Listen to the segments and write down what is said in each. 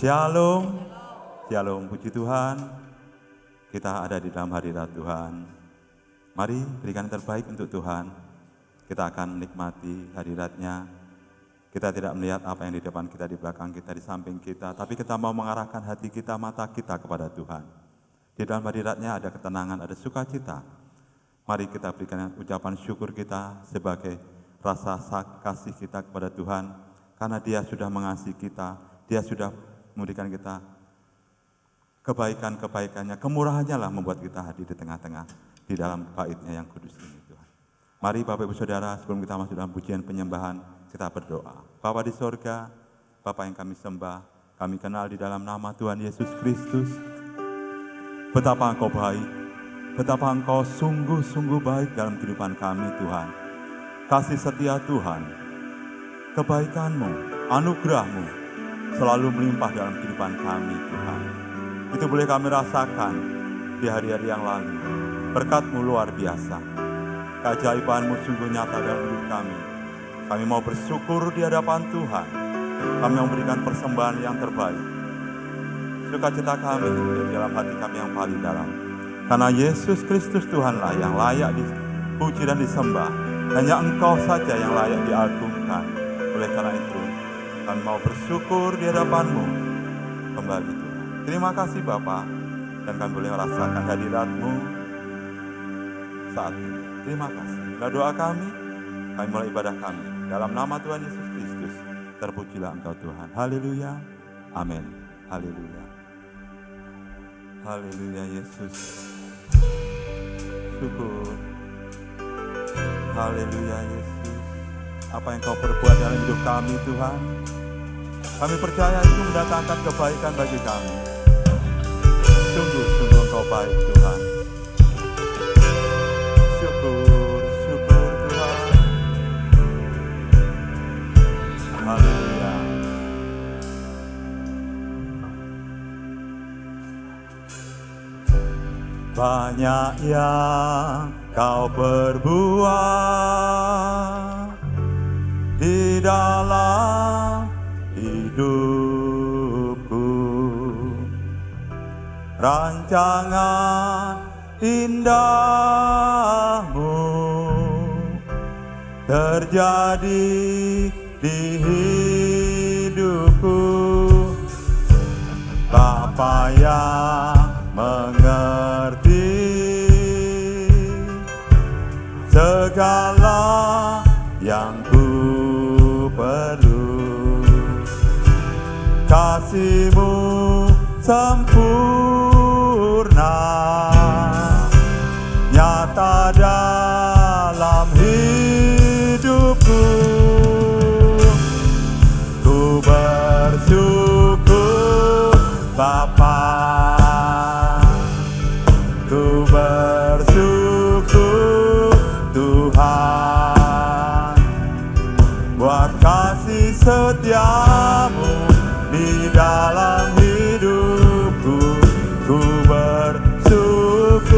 Shalom, shalom, puji Tuhan. Kita ada di dalam hadirat Tuhan. Mari berikan yang terbaik untuk Tuhan. Kita akan menikmati hadirat-Nya. Kita tidak melihat apa yang di depan kita, di belakang kita, di samping kita, tapi kita mau mengarahkan hati kita, mata kita kepada Tuhan. Di dalam hadirat-Nya ada ketenangan, ada sukacita. Mari kita berikan ucapan syukur kita sebagai rasa kasih kita kepada Tuhan, karena Dia sudah mengasihi kita, Dia sudah memberikan kita kebaikan-kebaikannya, kemurahannya lah membuat kita hadir di tengah-tengah, di dalam bait-Nya yang kudus ini Tuhan. Mari Bapak Ibu Saudara, sebelum kita masuk dalam pujian penyembahan, kita berdoa. Bapa di sorga, Bapa yang kami sembah, kami kenal di dalam nama Tuhan Yesus Kristus. Betapa Engkau baik, betapa Engkau sungguh-sungguh baik dalam kehidupan kami Tuhan. Kasih setia Tuhan, kebaikan-Mu, anugerah-Mu, selalu melimpah dalam kehidupan kami Tuhan. Itu boleh kami rasakan di hari-hari yang lalu. Berkat-Mu luar biasa. Keajaiban-Mu sungguh nyata dalam hidup kami. Kami mau bersyukur di hadapan Tuhan. Kami memberikan persembahan yang terbaik. Sukacita kami di dalam hati kami yang paling dalam. Karena Yesus Kristus Tuhanlah yang layak dipuji dan disembah. Hanya Engkau saja yang layak diagungkan. Oleh karena itu, kami mau bersyukur di hadapan-Mu kembali Tuhan. Terima kasih Bapa, dan kami boleh merasakan hadirat-Mu saat ini. Terima kasih. Inilah doa kami mulai ibadah kami. Dalam nama Tuhan Yesus Kristus, terpujilah Engkau Tuhan. Haleluya. Amin. Haleluya. Haleluya Yesus. Syukur. Haleluya Yesus. Apa yang Kau perbuat dalam hidup kami Tuhan, kami percaya itu mendatangkan kebaikan bagi kami. Sungguh-sungguh Engkau baik Tuhan. Syukur, syukur Tuhan. Haleluya. Banyak yang Kau perbuat di dalam hidupku, rancangan indahmu terjadi di hidupku. Bapa yang mengerti segala yang ku perlu, kasih-Mu sempurna nyata dalam hidupku. Ku bersyukur Bapa, ku bersyukur Tuhan, buat kasih setia-Mu di dalam hidupku. Ku bersyukur,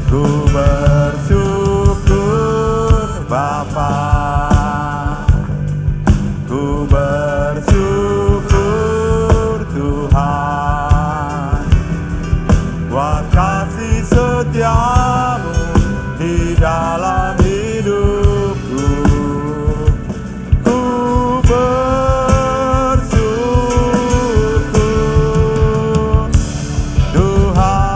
ku bersyukur Bapa, ku bersyukur Tuhan, buat kasih setia-Mu di dalam hidupku. Ku bersyukur Tuhan.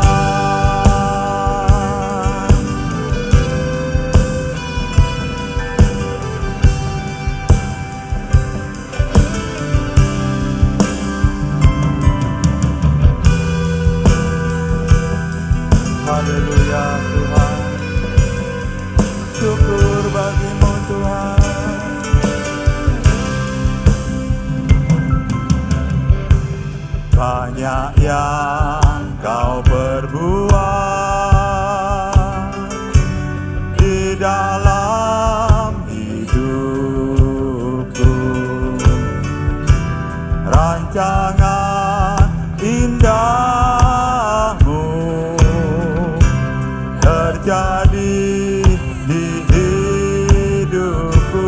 Haleluya Tuhan. Syukur bagi-Mu Tuhan. Banyak yang Kau perbuat di dalam hidupku, rancangan indah-Mu terjadi di hidupku.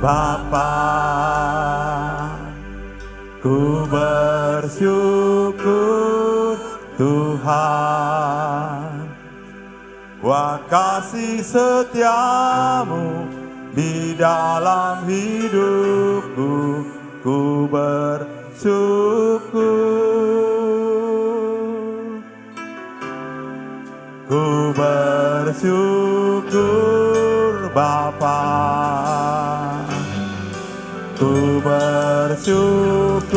Bapa. Ku bersyukur Tuhan, wah kasih setiamu di dalam hidupku, ku bersyukur. Ku bersyukur Bapa, ku bersyukur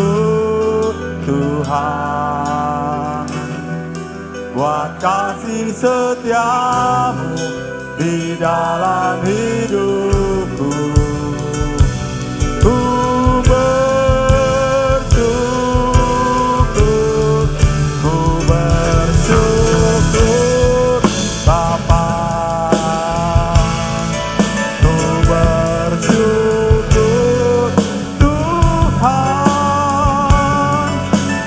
Tuhan, buat kasih setiamu di dalam hidupku. Ku bersyukur, ku bersyukur Bapa, ku bersyukur Tuhan,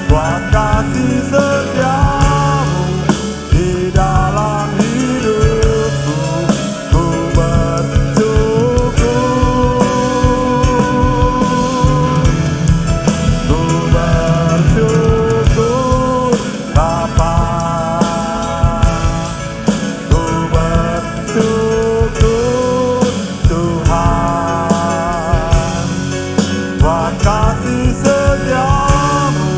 buat kasih setiamu di dalam hidupku. Ku bersyukur, ku bersyukur Bapa, ku bersyukur Tuhan, buat kasih setiamu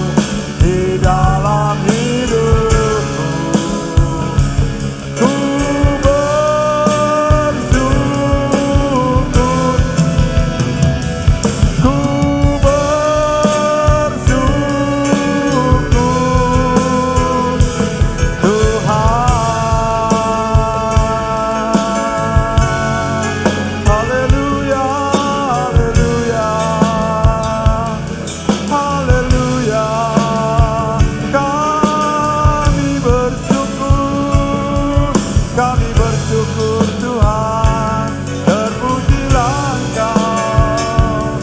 di dalam hidupku. Ku bersyukur, ku bersyukur Tuhan. Haleluya, haleluya, haleluya. Kami bersyukur Tuhan. Terpujilah Engkau,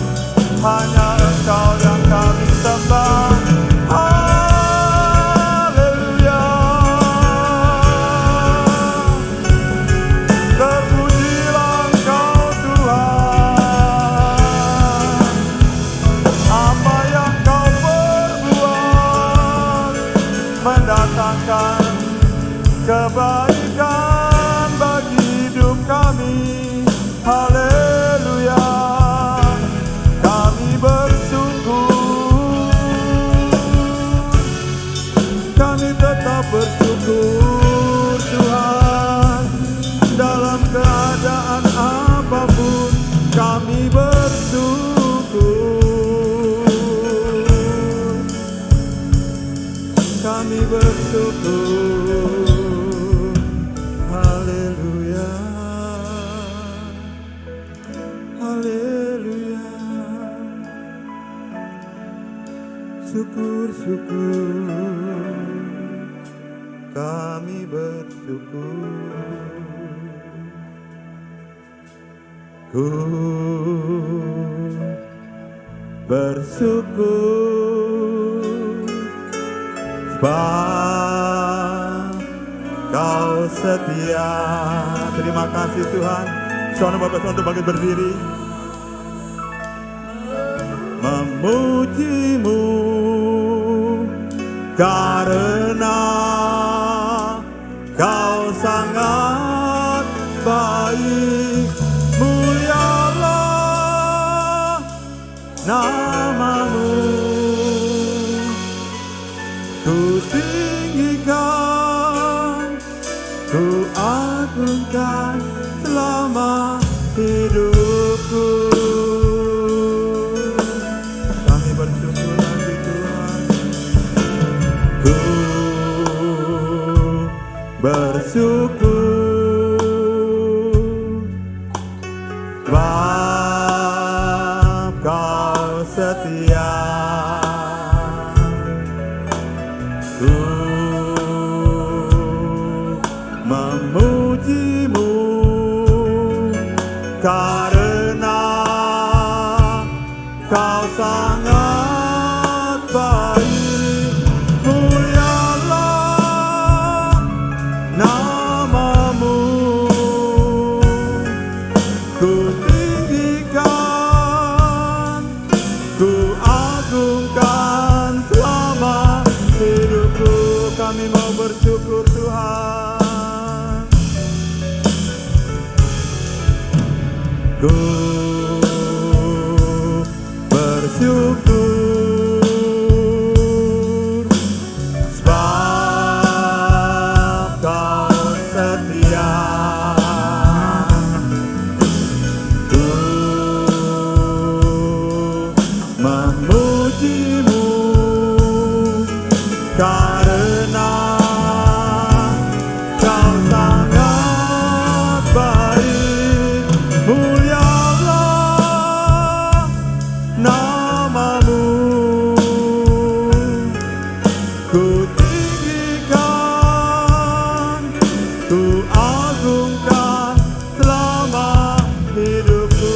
hanya Engkau yang kami sembah. Haleluya. Terpujilah Engkau Tuhan. Apa yang Kau perbuat mendatangkan kebaikan bagi hidup kami. Haleluya. Kami bersyukur, kami tetap bersyukur Tuhan. Dalam keadaan apapun kami bersyukur, kami bersyukur. Haleluya, haleluya. Syukur, syukur, kami bersyukur. Ku bersyukur sebab Kau setia. Terima kasih Tuhan. Saudara Bapak Saudara bangkit berdiri, memuji-Mu karena Kau sangat baik. Mulialah nama-Mu, ku tinggikan, ku agungkan selama hidupku. Kami bersyukur lagi Tuhan. Ku bersyukur sebab Kau setia. Ku memuji-Mu karena Kau sangat baik. Mulialah nama-Mu, ku tinggikan, Ku bersyukur sebab Kau setia. Ku memuji-Mu karena Kau sangat baik. Mulialah nama-Mu. Ku tinggikan, ku agungkan selama hidupku.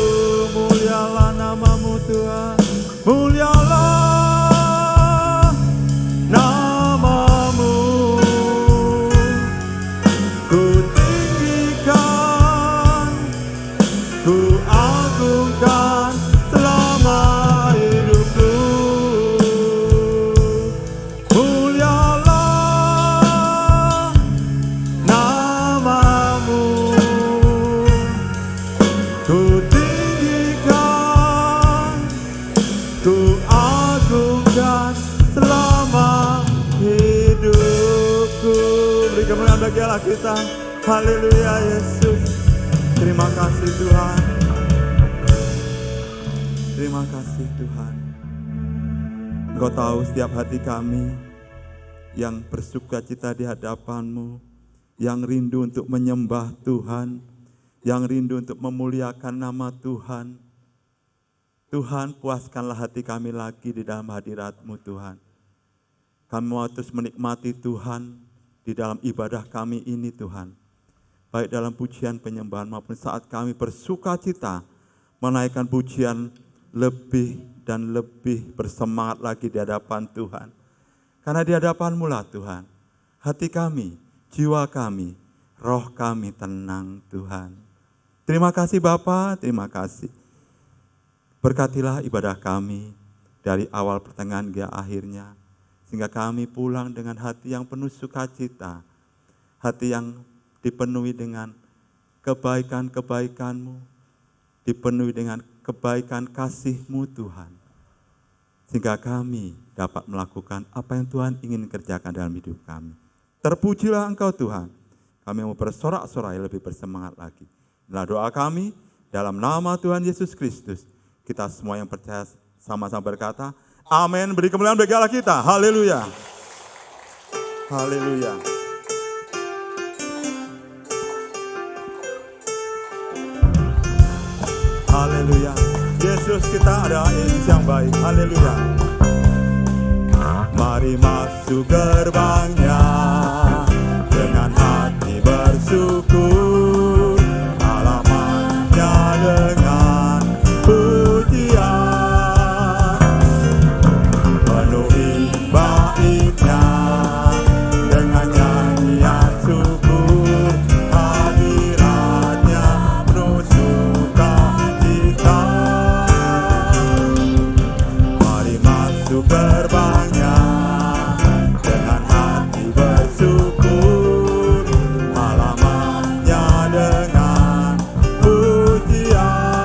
Mulialah nama-Mu Tuhan. Mulialah nama-Mu. Ku tinggikan, ku agungkan selama hidupku. Mulialah nama-Mu. Ku tinggikan, ku agungkan selama hidupku. Beri kemuliaan bagi Allah kita. Haleluya Yesus. Terima kasih Tuhan. Terima kasih Tuhan. Engkau tahu setiap hati kami yang bersuka cita di hadapan-Mu, yang rindu untuk menyembah Tuhan, yang rindu untuk memuliakan nama Tuhan. Tuhan, puaskanlah hati kami lagi di dalam hadirat-Mu Tuhan. Kami mau terus menikmati Tuhan di dalam ibadah kami ini Tuhan. Baik dalam pujian penyembahan maupun saat kami bersuka cita menaikkan pujian lebih dan lebih bersemangat lagi di hadapan Tuhan. Karena di hadapan-Mu lah Tuhan, hati kami, jiwa kami, roh kami tenang Tuhan. Terima kasih Bapa, terima kasih. Berkatilah ibadah kami dari awal pertengahan hingga akhirnya, sehingga kami pulang dengan hati yang penuh sukacita, hati yang dipenuhi dengan kebaikan-kebaikan-Mu, dipenuhi dengan kebaikan kasih-Mu Tuhan, sehingga kami dapat melakukan apa yang Tuhan ingin kerjakan dalam hidup kami. Terpujilah Engkau Tuhan, kami mau bersorak-sorai lebih bersemangat lagi. Inilah doa kami dalam nama Tuhan Yesus Kristus. Kita semua yang percaya sama-sama berkata, amin. Beri kemuliaan bagi Allah kita. Haleluya. Haleluya. Haleluya. Yesus kita adalah Yesus yang baik. Haleluya. Mari masuk gerbangnya dengan hati bersyukur, halamannya dengan pujian, penuhi baitnya dengan nyanyian syukur, hadiratnya penuh sukacita. Mari masuk gerbangnya dengan hati bersyukur, halamannya dengan pujian,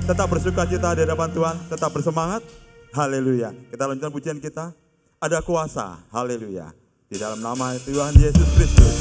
tetap bersuka cita di hadapan Tuhan, tetap bersemangat. Haleluya. Kita lanjutkan pujian kita. Ada kuasa, haleluya, di dalam nama Tuhan Yesus Kristus.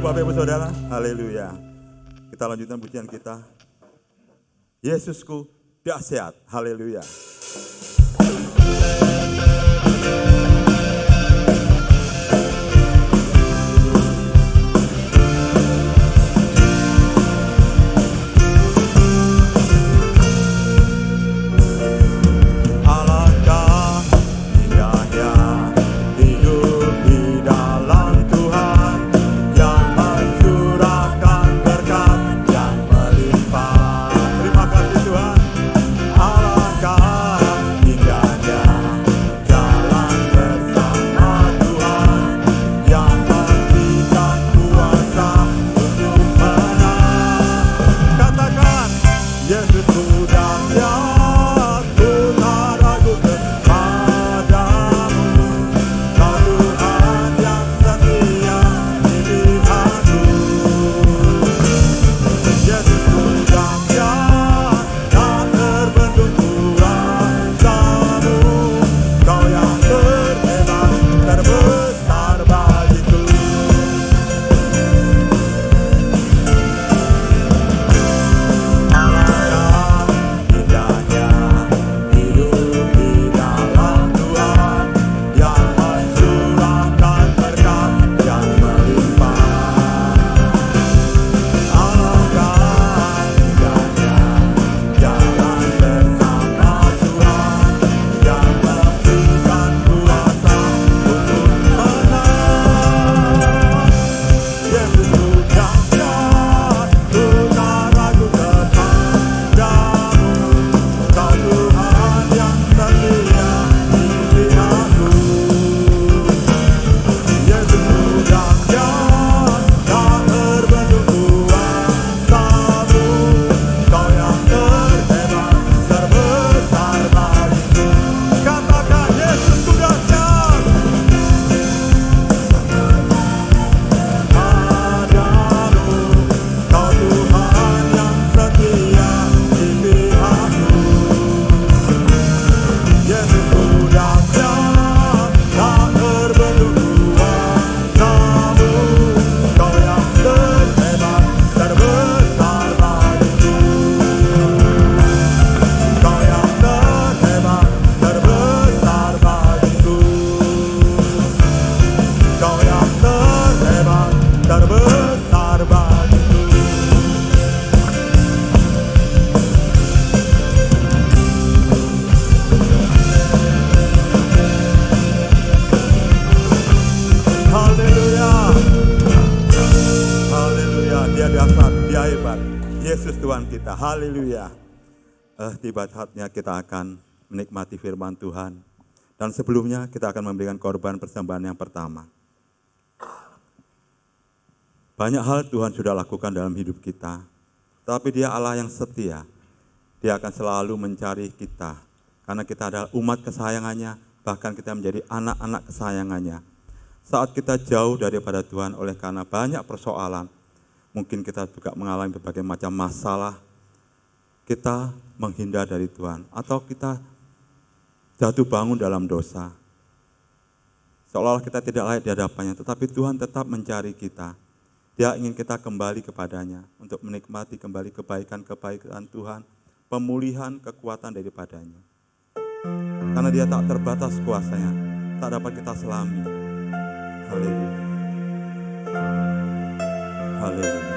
Bapak Ibu Saudara, haleluya. Kita lanjutkan pujian kita. Yesusku dahsyat, haleluya. Curahkan Yesus Tuhan kita. Haleluya. Tiba saatnya kita akan menikmati firman Tuhan. Dan sebelumnya kita akan memberikan korban persembahan yang pertama. Banyak hal Tuhan sudah lakukan dalam hidup kita. Tapi Dia Allah yang setia. Dia akan selalu mencari kita. Karena kita adalah umat kesayangannya. Bahkan kita menjadi anak-anak kesayangannya. Saat kita jauh daripada Tuhan oleh karena banyak persoalan. Mungkin kita juga mengalami berbagai macam masalah. Kita menghindar dari Tuhan. Atau kita jatuh bangun dalam dosa. Seolah-olah kita tidak layak di hadapannya. Tetapi Tuhan tetap mencari kita. Dia ingin kita kembali kepadanya. Untuk menikmati kembali kebaikan-kebaikan Tuhan. Pemulihan kekuatan daripadanya. Karena Dia tak terbatas kuasanya. Tak dapat kita selami. Haleluya. Haleluya.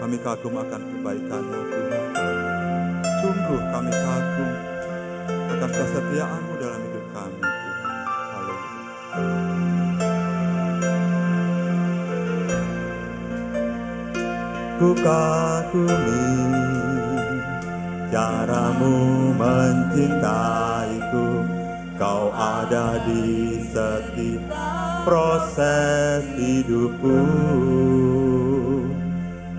Kami kagum akan kebaikan-Mu Tuhan. Sungguh kami kagum akan kesetiaan-Mu dalam hidup kami Tuhan. Haleluya. Ku kagumi cara-Mu mencintaiku. Kau ada di setiap proses hidupku.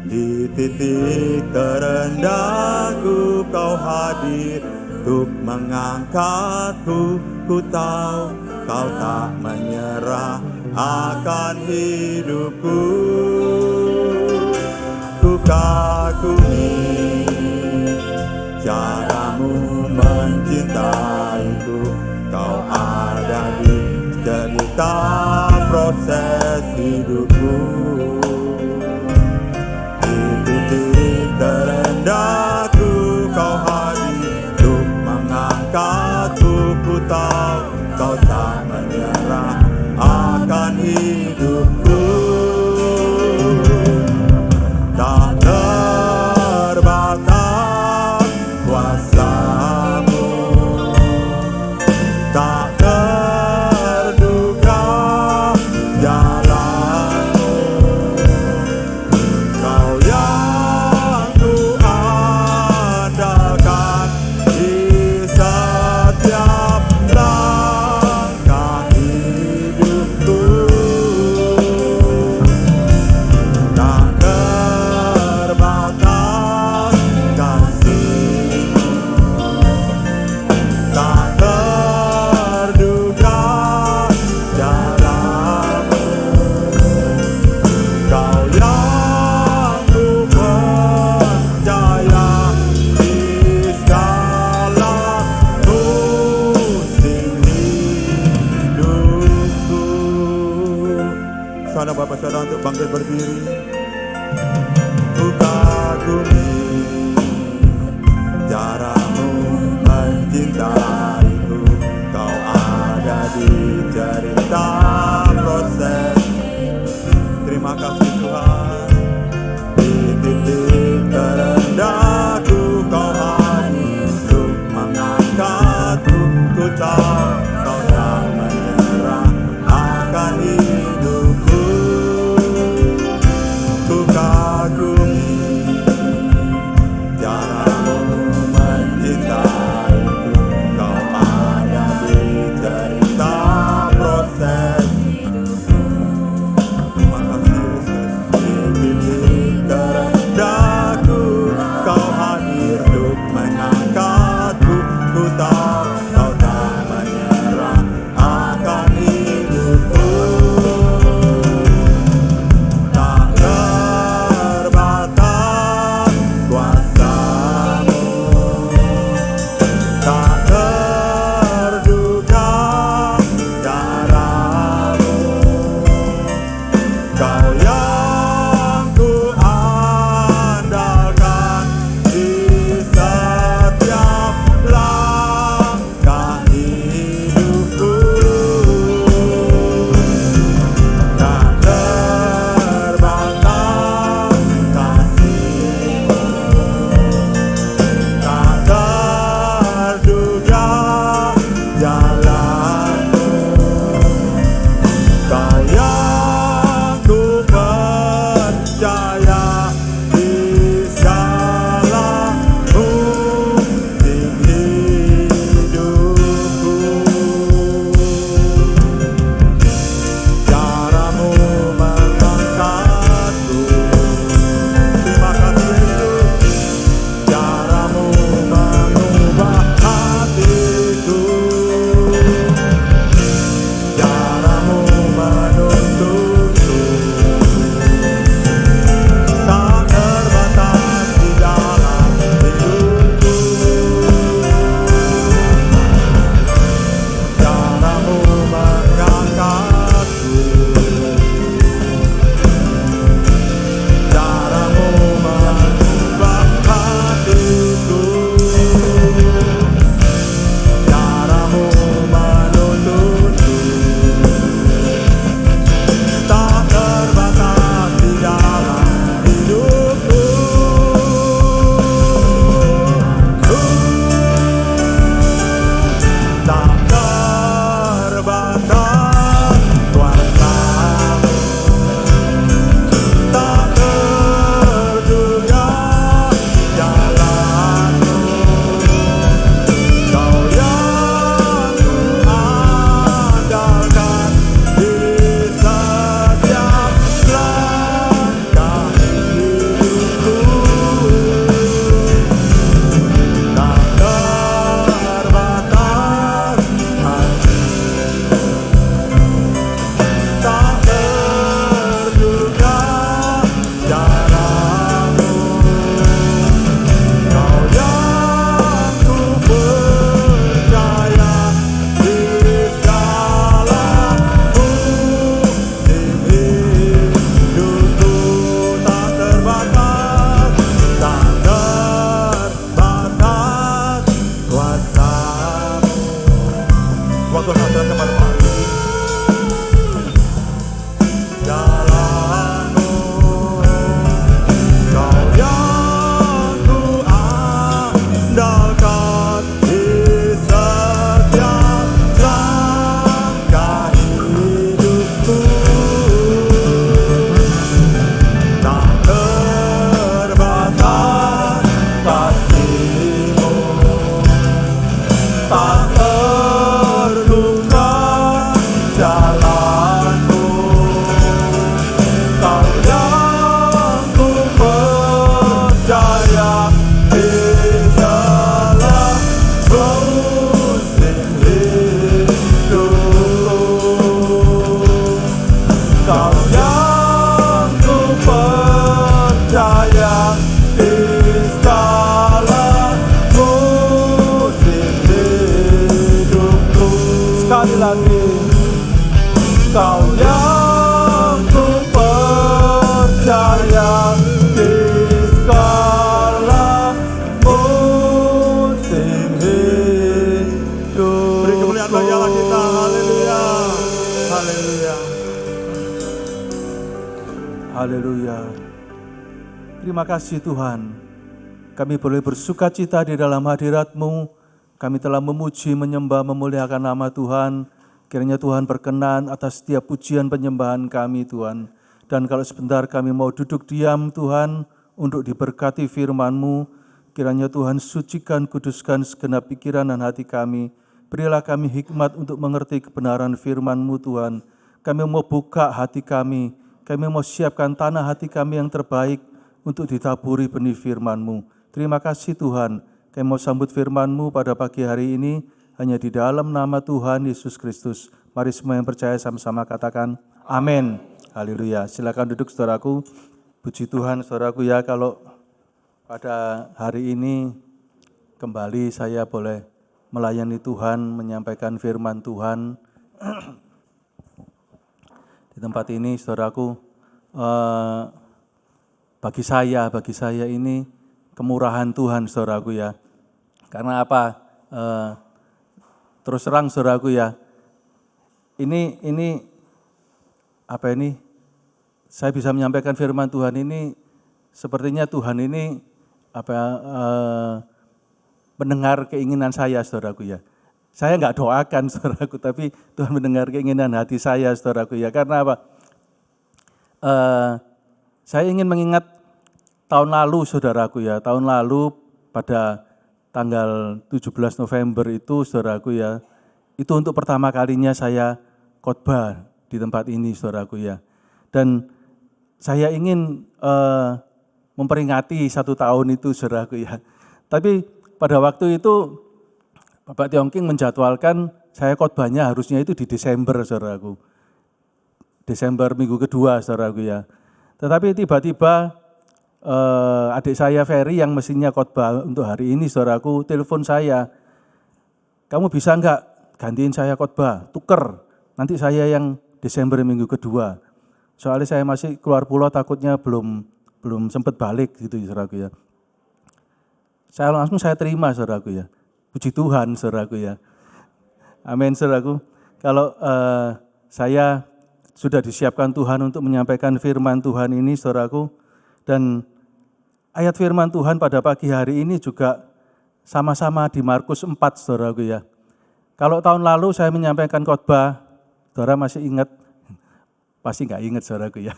Di titik terendahku Kau hadir untuk mengangkatku. Ku tahu Kau tak menyerah akan hidupku. Ku kagumi cara-Mu mencintaiku. Kau ada di setiap proses hidupku. Di titik terendahku Kau hadir untuk mengangkatku. Ku tahu Kau tak menyerah akan hidupku. Tak terbatas kuasa-Mu. Tak terduga jalan-Mu. Kau yang ku andalkan di setiap langkah hidupku. Tak terbatas kasih-Mu. Tak terduga jalan-Mu. Kau yang ku percaya di segala musim hidupku. Saudara Bapak Saudara untuk bangkit berdiri. Ku kagumi cara-Mu mencintaiku. Kau ada di cerita proses. Terima kasih Tuhan. Di titik terendahku Kau hadir untuk mengangkatku. Ku tahu Kau tak menyerah akan hidupku. Ku kagumi cara-Mu mencintaiku. Kau ada di cerita proses. Terima kasih Yesus. Di titik terendahku Kau hadir untuk mengangkatku. Ku tahu Kau tak menyerah akan hidupku. Tak terbatas kuasa-Mu. Tak terduga cara-Mu. Kau yang ku andalkan di setiap langkah hidupku. Tak terbatas kasih-Mu. Tak terduga jalan-Mu. Kau yang ku Haleluya. Terima kasih Tuhan. Kami boleh bersuka cita di dalam hadirat-Mu. Kami telah memuji, menyembah, memuliakan nama Tuhan. Kiranya Tuhan berkenan atas setiap pujian penyembahan kami Tuhan. Dan kalau sebentar kami mau duduk diam Tuhan untuk diberkati firman-Mu, kiranya Tuhan sucikan, kuduskan segenap pikiran dan hati kami. Berilah kami hikmat untuk mengerti kebenaran firman-Mu Tuhan. Kami mau buka hati kami mau siapkan tanah hati kami yang terbaik untuk ditaburi benih firman-Mu. Terima kasih Tuhan, kami mau sambut firman-Mu pada pagi hari ini, hanya di dalam nama Tuhan Yesus Kristus. Mari semua yang percaya sama-sama katakan, amin. Haleluya. Silakan duduk saudaraku. Puji Tuhan saudaraku ya, kalau pada hari ini kembali saya boleh melayani Tuhan, menyampaikan firman Tuhan. Di tempat ini saudaraku, bagi saya ini kemurahan Tuhan saudaraku ya. Karena apa? Terus terang saudaraku ya, ini saya bisa menyampaikan firman Tuhan ini, sepertinya Tuhan ini mendengar keinginan saya saudaraku ya. Saya enggak doakan saudaraku, tapi Tuhan mendengar keinginan hati saya saudaraku ya. Karena apa? Saya ingin mengingat tahun lalu saudaraku ya. Tahun lalu pada tanggal 17 November itu saudaraku ya. Itu untuk pertama kalinya saya khotbah di tempat ini saudaraku ya. Dan saya ingin memperingati 1 tahun itu saudaraku ya. Tapi pada waktu itu Bapak Tiongking menjadwalkan saya khotbahnya harusnya itu di Desember, saudaraku. Desember minggu kedua, saudaraku ya. Tetapi tiba-tiba adik saya Ferry yang mestinya khotbah untuk hari ini, saudaraku, telepon saya. Kamu bisa enggak gantiin saya khotbah? Tuker, nanti saya yang Desember minggu kedua. Soalnya saya masih keluar pulau, takutnya belum sempat balik gitu, saudaraku ya. Saya terima, saudaraku ya. Puji Tuhan, saudaraku ya. Amin, saudaraku. Kalau saya sudah disiapkan Tuhan untuk menyampaikan firman Tuhan ini, saudaraku. Dan ayat firman Tuhan pada pagi hari ini juga sama-sama di Markus 4, saudaraku ya. Kalau tahun lalu saya menyampaikan khotbah, saudara masih ingat? Pasti enggak ingat, saudaraku ya.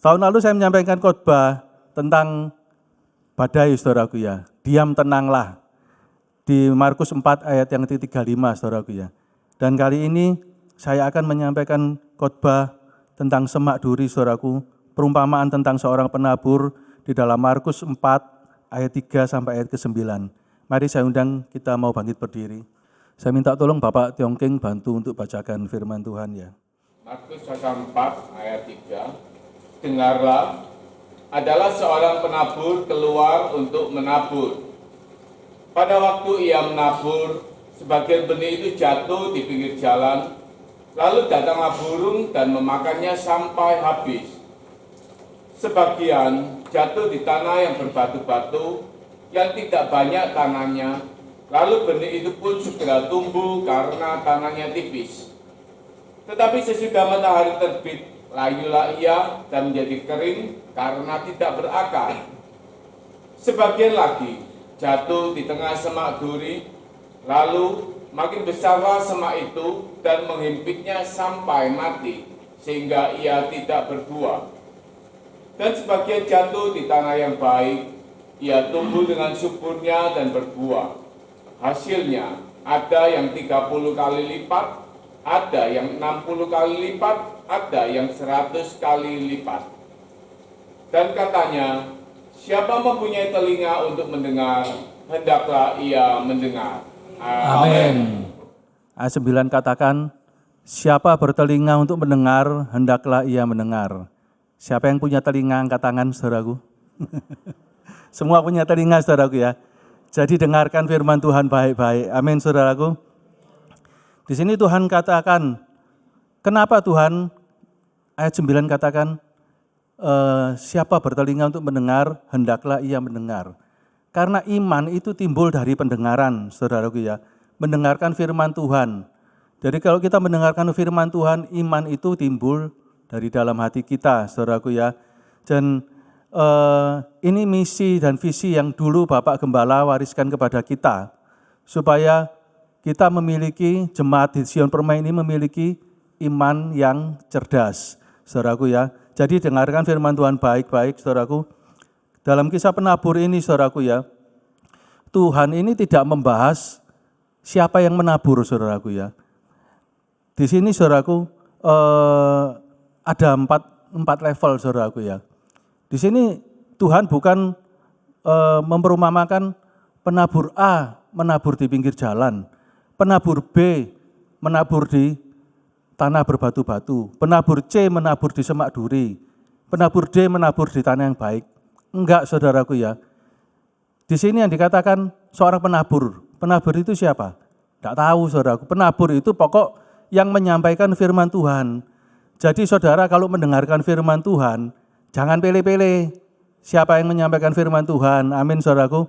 Tahun lalu saya menyampaikan khotbah tentang badai, saudaraku ya. Diam tenanglah. Di Markus 4 ayat yang ke-35, saudaraku ya. Dan kali ini saya akan menyampaikan khotbah tentang semak duri, saudaraku. Perumpamaan tentang seorang penabur di dalam Markus 4 ayat 3 sampai ayat ke-9. Mari saya undang kita mau bangkit berdiri. Saya minta tolong Bapak Tiongking bantu untuk bacakan firman Tuhan ya. Markus pasal 4 ayat 3. Dengarlah, adalah seorang penabur keluar untuk menabur. Pada waktu ia menabur, sebagian benih itu jatuh di pinggir jalan, lalu datanglah burung dan memakannya sampai habis. Sebagian jatuh di tanah yang berbatu-batu, yang tidak banyak tanahnya, lalu benih itu pun segera tumbuh karena tanahnya tipis. Tetapi sesudah matahari terbit, layulah ia dan menjadi kering karena tidak berakar. Sebagian lagi jatuh di tengah semak duri, lalu makin besarlah semak itu dan menghimpitnya sampai mati, sehingga ia tidak berbuah. Dan sebagian jatuh di tanah yang baik, ia tumbuh dengan suburnya dan berbuah. Hasilnya ada yang 30 kali lipat, ada yang 60 kali lipat, ada yang 100 kali lipat. Dan katanya, siapa mempunyai telinga untuk mendengar, hendaklah ia mendengar. Amin. Ayat 9 katakan, siapa bertelinga untuk mendengar, hendaklah ia mendengar. Siapa yang punya telinga, angkat tangan, saudaraku. Semua punya telinga, saudaraku ya. Jadi dengarkan firman Tuhan baik-baik. Amin, saudaraku. Di sini Tuhan katakan, kenapa Tuhan? Ayat 9 katakan, siapa bertelinga untuk mendengar, hendaklah ia mendengar. Karena iman itu timbul dari pendengaran, saudaraku ya. Mendengarkan firman Tuhan. Jadi kalau kita mendengarkan firman Tuhan, iman itu timbul dari dalam hati kita, saudaraku ya. Dan ini misi dan visi yang dulu Bapak Gembala wariskan kepada kita, supaya kita memiliki, jemaat di Sion Permai ini memiliki iman yang cerdas, saudaraku ya. Jadi dengarkan firman Tuhan baik-baik, saudaraku. Dalam kisah penabur ini, saudaraku ya, Tuhan ini tidak membahas siapa yang menabur, saudaraku ya. Di sini, saudaraku, ada empat level, saudaraku ya. Di sini Tuhan bukan memperumpamakan penabur A menabur di pinggir jalan, penabur B menabur di tanah berbatu-batu, penabur C menabur di semak duri, penabur D menabur di tanah yang baik. Enggak, saudaraku ya. Di sini yang dikatakan seorang penabur. Penabur itu siapa? Enggak tahu, saudaraku. Penabur itu pokok yang menyampaikan firman Tuhan. Jadi saudara kalau mendengarkan firman Tuhan, jangan pilih-pilih siapa yang menyampaikan firman Tuhan. Amin, saudaraku.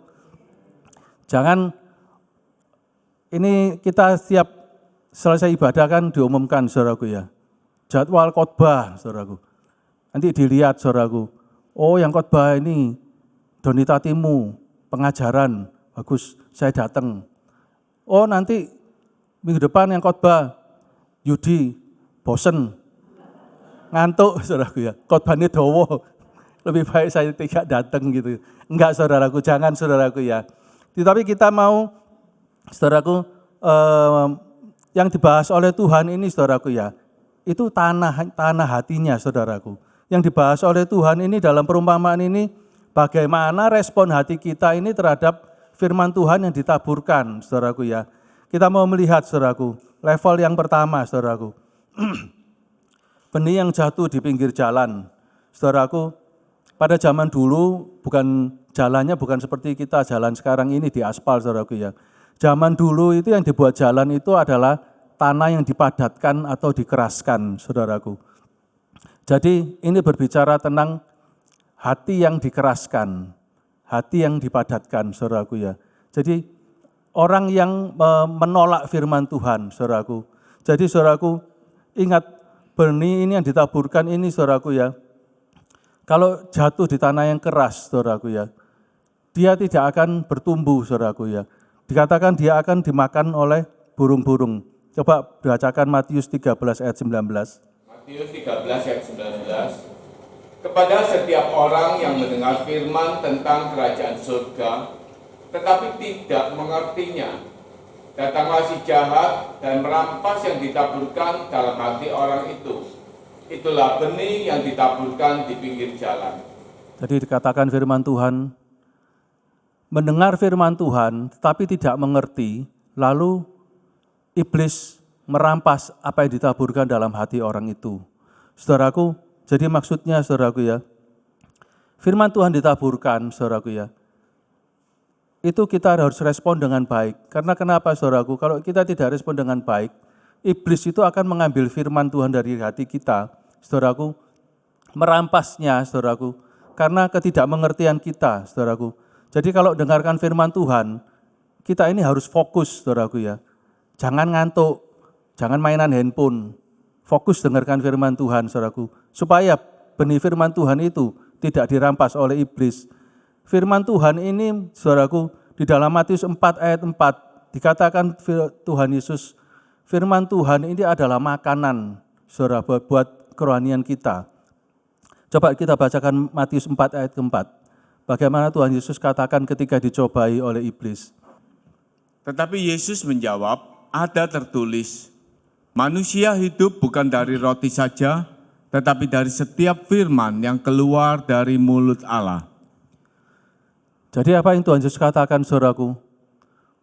Jangan, ini kita setiap selesai ibadah kan diumumkan, saudaraku ya. Jadwal khotbah, saudaraku. Nanti dilihat, saudaraku. Oh, yang khotbah ini Donita Timu, pengajaran, bagus, saya datang. Oh, nanti minggu depan yang khotbah Yudi, bosen, ngantuk, saudaraku ya. Khotbahnya dowo, lebih baik saya tidak datang gitu. Enggak, saudaraku, jangan, saudaraku ya. Tetapi kita mau, saudaraku, yang dibahas oleh Tuhan ini, saudaraku ya, itu tanah hatinya, saudaraku. Yang dibahas oleh Tuhan ini dalam perumpamaan ini, bagaimana respon hati kita ini terhadap firman Tuhan yang ditaburkan, saudaraku ya. Kita mau melihat, saudaraku, level yang pertama, saudaraku. Benih yang jatuh di pinggir jalan, saudaraku. Pada zaman dulu jalannya bukan seperti kita jalan sekarang ini di aspal, saudaraku ya. Zaman dulu itu yang dibuat jalan itu adalah tanah yang dipadatkan atau dikeraskan, saudaraku. Jadi ini berbicara tentang hati yang dikeraskan, hati yang dipadatkan, saudaraku ya. Jadi orang yang menolak firman Tuhan, saudaraku. Jadi saudaraku, ingat benih ini yang ditaburkan ini, saudaraku ya. Kalau jatuh di tanah yang keras, saudaraku ya, dia tidak akan bertumbuh, saudaraku ya. Dikatakan dia akan dimakan oleh burung-burung. Coba bacakan Matius 13 ayat 19. Matius 13 ayat 19. Kepada setiap orang yang mendengar firman tentang kerajaan surga, tetapi tidak mengertinya, datanglah si jahat dan merampas yang ditaburkan dalam hati orang itu. Itulah benih yang ditaburkan di pinggir jalan. Jadi dikatakan firman Tuhan, mendengar firman Tuhan tetapi tidak mengerti, lalu iblis merampas apa yang ditaburkan dalam hati orang itu. Saudaraku, jadi maksudnya, saudaraku ya, firman Tuhan ditaburkan, saudaraku ya, itu kita harus respon dengan baik. Karena kenapa, saudaraku? Kalau kita tidak respon dengan baik, iblis itu akan mengambil firman Tuhan dari hati kita, saudaraku, merampasnya, saudaraku, karena ketidakmengertian kita, saudaraku. Jadi kalau dengarkan firman Tuhan, kita ini harus fokus, saudaraku ya. Jangan ngantuk, jangan mainan handphone, fokus dengarkan firman Tuhan, saudaraku, supaya benih firman Tuhan itu tidak dirampas oleh iblis. Firman Tuhan ini, saudaraku, di dalam Matius 4 ayat 4, dikatakan Tuhan Yesus, firman Tuhan ini adalah makanan, saudara, buat kerohanian kita. Coba kita bacakan Matius 4 ayat 4. Bagaimana Tuhan Yesus katakan ketika dicobai oleh iblis. Tetapi Yesus menjawab, ada tertulis, manusia hidup bukan dari roti saja, tetapi dari setiap firman yang keluar dari mulut Allah. Jadi apa yang Tuhan Yesus katakan, saudaraku?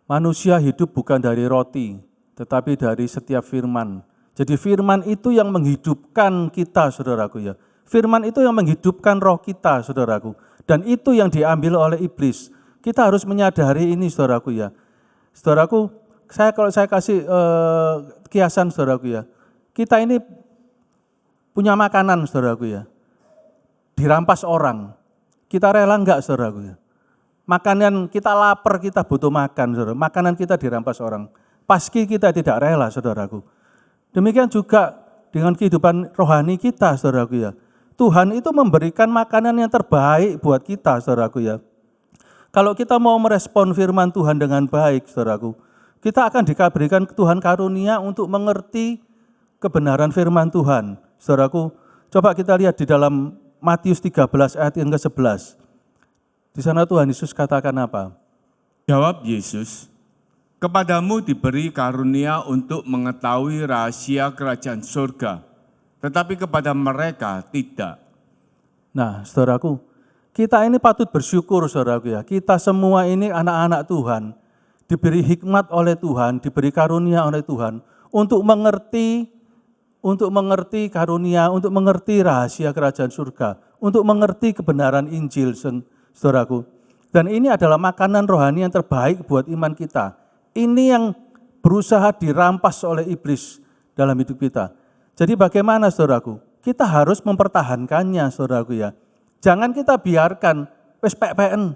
Manusia hidup bukan dari roti, tetapi dari setiap firman. Jadi firman itu yang menghidupkan kita, saudaraku ya. Firman itu yang menghidupkan roh kita, saudaraku. Dan itu yang diambil oleh iblis. Kita harus menyadari ini, saudaraku ya. Saudaraku, kalau saya kasih kiasan, saudaraku ya. Kita ini punya makanan, saudaraku ya. Dirampas orang. Kita rela enggak, saudaraku ya? Makanan kita lapar, kita butuh makan, saudara. Makanan kita dirampas orang. Paski kita tidak rela, saudaraku. Demikian juga dengan kehidupan rohani kita, saudaraku ya. Tuhan itu memberikan makanan yang terbaik buat kita, saudaraku ya. Kalau kita mau merespon firman Tuhan dengan baik, saudaraku, kita akan diberikan Tuhan karunia untuk mengerti kebenaran firman Tuhan. Saudaraku, coba kita lihat di dalam Matius 13 ayat yang ke-11. Di sana Tuhan Yesus katakan apa? Jawab Yesus, "Kepadamu diberi karunia untuk mengetahui rahasia kerajaan surga, tetapi kepada mereka tidak." Nah, saudaraku, kita ini patut bersyukur, saudaraku ya. Kita semua ini anak-anak Tuhan, diberi hikmat oleh Tuhan, diberi karunia oleh Tuhan untuk mengerti karunia, untuk mengerti rahasia kerajaan surga, untuk mengerti kebenaran Injil, saudaraku. Dan ini adalah makanan rohani yang terbaik buat iman kita. Ini yang berusaha dirampas oleh iblis dalam hidup kita. Jadi bagaimana, saudaraku? Kita harus mempertahankannya, saudaraku ya. Jangan kita biarkan, wes PPN,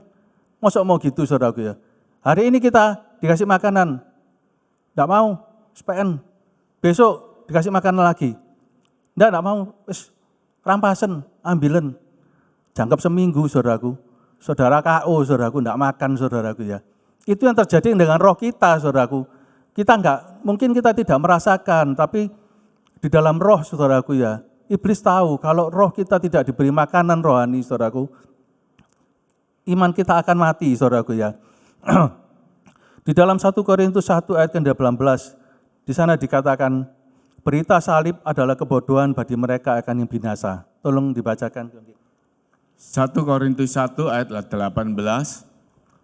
mosok mau gitu, saudaraku ya. Hari ini kita dikasih makanan, enggak mau, SPN. Besok dikasih makanan lagi, enggak mau, wes rampasan, ambilen. Jangkep seminggu, saudaraku. Saudara KO, saudaraku, enggak makan, saudaraku ya. Itu yang terjadi dengan roh kita, saudaraku. Mungkin kita tidak merasakan, tapi di dalam roh, saudaraku ya, iblis tahu kalau roh kita tidak diberi makanan rohani, saudaraku, iman kita akan mati, saudaraku ya. Di dalam 1 Korintus 1 ayat ke-18, di sana dikatakan, berita salib adalah kebodohan bagi mereka akan yang binasa. Tolong dibacakan. 1 Korintus 1 ayat 18,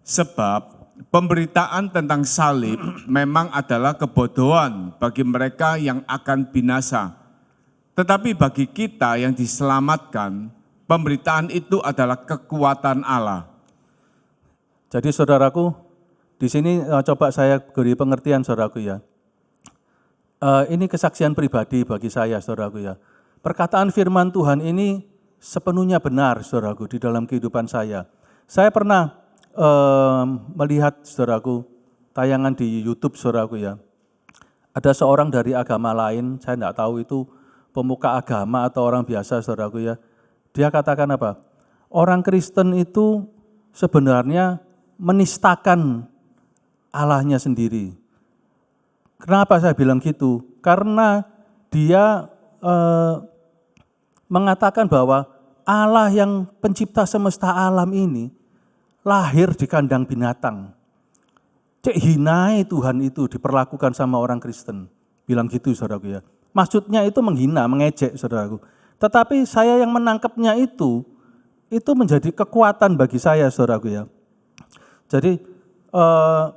sebab pemberitaan tentang salib memang adalah kebodohan bagi mereka yang akan binasa. Tetapi bagi kita yang diselamatkan, pemberitaan itu adalah kekuatan Allah. Jadi saudaraku, di sini coba saya beri pengertian, saudaraku ya. Ini kesaksian pribadi bagi saya, saudaraku ya. Perkataan firman Tuhan ini sepenuhnya benar, saudaraku, di dalam kehidupan saya. Saya pernah melihat, saudaraku, tayangan di YouTube, saudaraku ya. Ada seorang dari agama lain, saya tidak tahu itu pemuka agama atau orang biasa, saudaraku ya. Dia katakan apa? Orang Kristen itu sebenarnya menistakan Allahnya sendiri. Kenapa saya bilang gitu? Karena dia mengatakan bahwa Allah yang pencipta semesta alam ini lahir di kandang binatang. Cek hinai Tuhan itu diperlakukan sama orang Kristen. Bilang gitu, saudaraku ya. Maksudnya itu menghina, mengejek, saudaraku. Tetapi saya yang menangkapnya itu menjadi kekuatan bagi saya, saudaraku ya. Jadi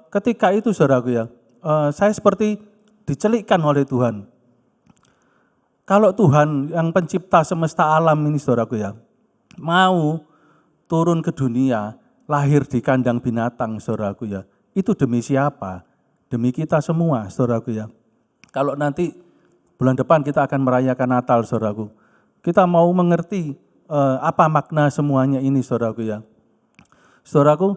ketika itu, saudaraku ya, saya seperti dicelikkan oleh Tuhan. Kalau Tuhan yang pencipta semesta alam ini, saudaraku ya, mau turun ke dunia, lahir di kandang binatang, saudaraku ya, itu demi siapa? Demi kita semua, saudaraku ya. Kalau nanti bulan depan kita akan merayakan Natal, saudaraku, kita mau mengerti apa makna semuanya ini, saudaraku ya. Saudaraku,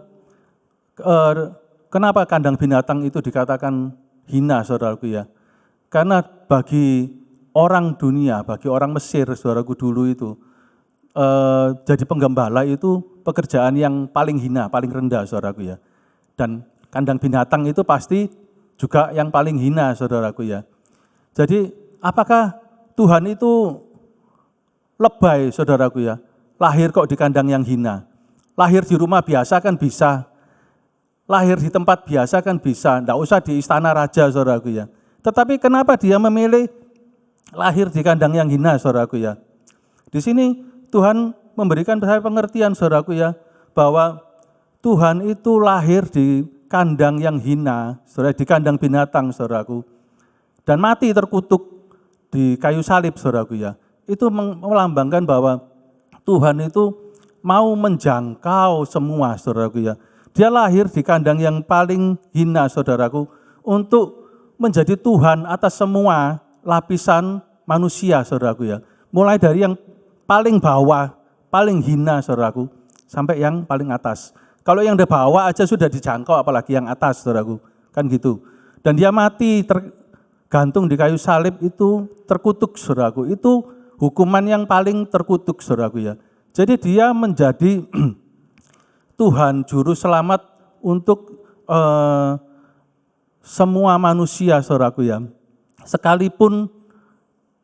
kenapa kandang binatang itu dikatakan hina, saudaraku ya? Karena bagi orang dunia, bagi orang Mesir, saudaraku dulu itu, jadi penggembala itu pekerjaan yang paling hina, paling rendah, saudaraku ya. Dan kandang binatang itu pasti juga yang paling hina, saudaraku ya. Jadi apakah Tuhan itu lebay, saudaraku ya? Lahir kok di kandang yang hina? Lahir di rumah biasa kan bisa, lahir di tempat biasa kan bisa, enggak usah di istana raja, saudaraku ya. Tetapi kenapa dia memilih lahir di kandang yang hina, saudaraku ya? Di sini Tuhan memberikan saya pengertian, saudaraku ya, bahwa Tuhan itu lahir di kandang yang hina, saudara, di kandang binatang, saudaraku, dan mati terkutuk di kayu salib, saudaraku ya. Itu melambangkan bahwa Tuhan itu mau menjangkau semua, saudaraku ya. Dia lahir di kandang yang paling hina, saudaraku, untuk menjadi Tuhan atas semua lapisan manusia, saudaraku ya. Mulai dari yang paling bawah, paling hina, saudaraku, sampai yang paling atas. Kalau yang di bawah aja sudah dijangkau, apalagi yang atas, saudaraku, kan gitu. Dan dia mati gantung di kayu salib itu terkutuk, saudaraku. Itu hukuman yang paling terkutuk, saudaraku ya. Jadi dia menjadi Tuhan juru selamat untuk semua manusia, saudaraku ya. Sekalipun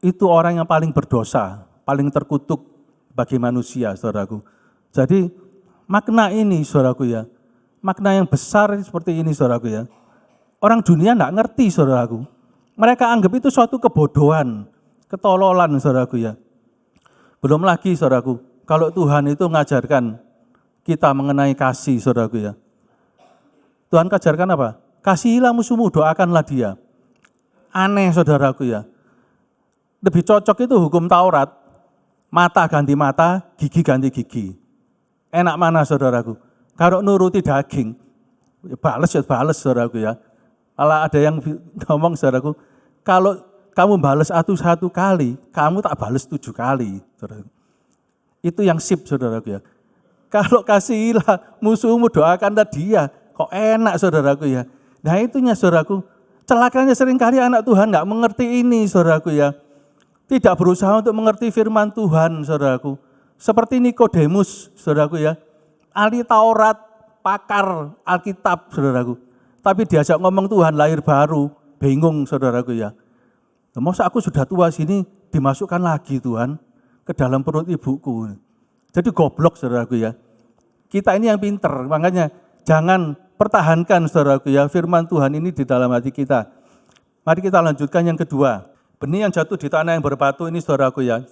itu orang yang paling berdosa, paling terkutuk bagi manusia, saudaraku. Jadi makna ini, saudaraku ya, makna yang besar seperti ini, saudaraku ya. Orang dunia enggak ngerti, saudaraku. Mereka anggap itu suatu kebodohan, ketololan, saudaraku ya. Belum lagi, saudaraku, kalau Tuhan itu mengajarkan kita mengenai kasih, saudaraku ya. Tuhan ajarkan apa? Kasihilah musuhmu, doakanlah dia. Aneh, saudaraku ya. Lebih cocok itu hukum Taurat, mata ganti mata, gigi ganti gigi. Enak mana, saudaraku? Kalau nuruti daging, ya bales, saudaraku ya. Kalau ada yang ngomong, saudaraku, kalau kamu balas satu kali, kamu tak balas 7 kali, saudaraku. Itu yang sip, saudaraku ya. Kalau kasihilah musuhmu, doakanlah dia. Kok enak, saudaraku ya. Nah itunya, saudaraku. Celakanya seringkali anak Tuhan enggak mengerti ini, saudaraku ya. Tidak berusaha untuk mengerti firman Tuhan, saudaraku. Seperti Nikodemus, saudaraku ya. Ahli Taurat, pakar Alkitab, saudaraku. Tapi diajak ngomong Tuhan lahir baru, bingung, saudaraku ya. Masa aku sudah tua sini dimasukkan lagi Tuhan ke dalam perut ibuku. Jadi goblok, saudaraku ya. Kita ini yang pinter, makanya jangan pertahankan, saudaraku ya, firman Tuhan ini di dalam hati kita. Mari kita lanjutkan yang kedua. Benih yang jatuh di tanah yang berbatu ini, saudaraku ya,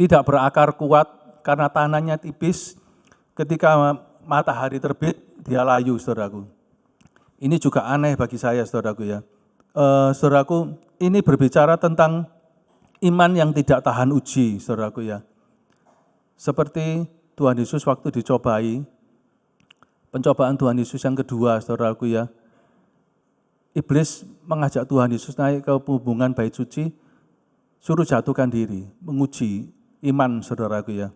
tidak berakar kuat karena tanahnya tipis. Ketika matahari terbit, dia layu, saudaraku. Ini juga aneh bagi saya, saudaraku ya. Saudaraku, ini berbicara tentang iman yang tidak tahan uji, saudaraku ya. Seperti Tuhan Yesus waktu dicobai, pencobaan Tuhan Yesus yang kedua, saudaraku ya. Iblis mengajak Tuhan Yesus naik ke hubungan bait suci, suruh jatuhkan diri, menguji iman, saudaraku ya.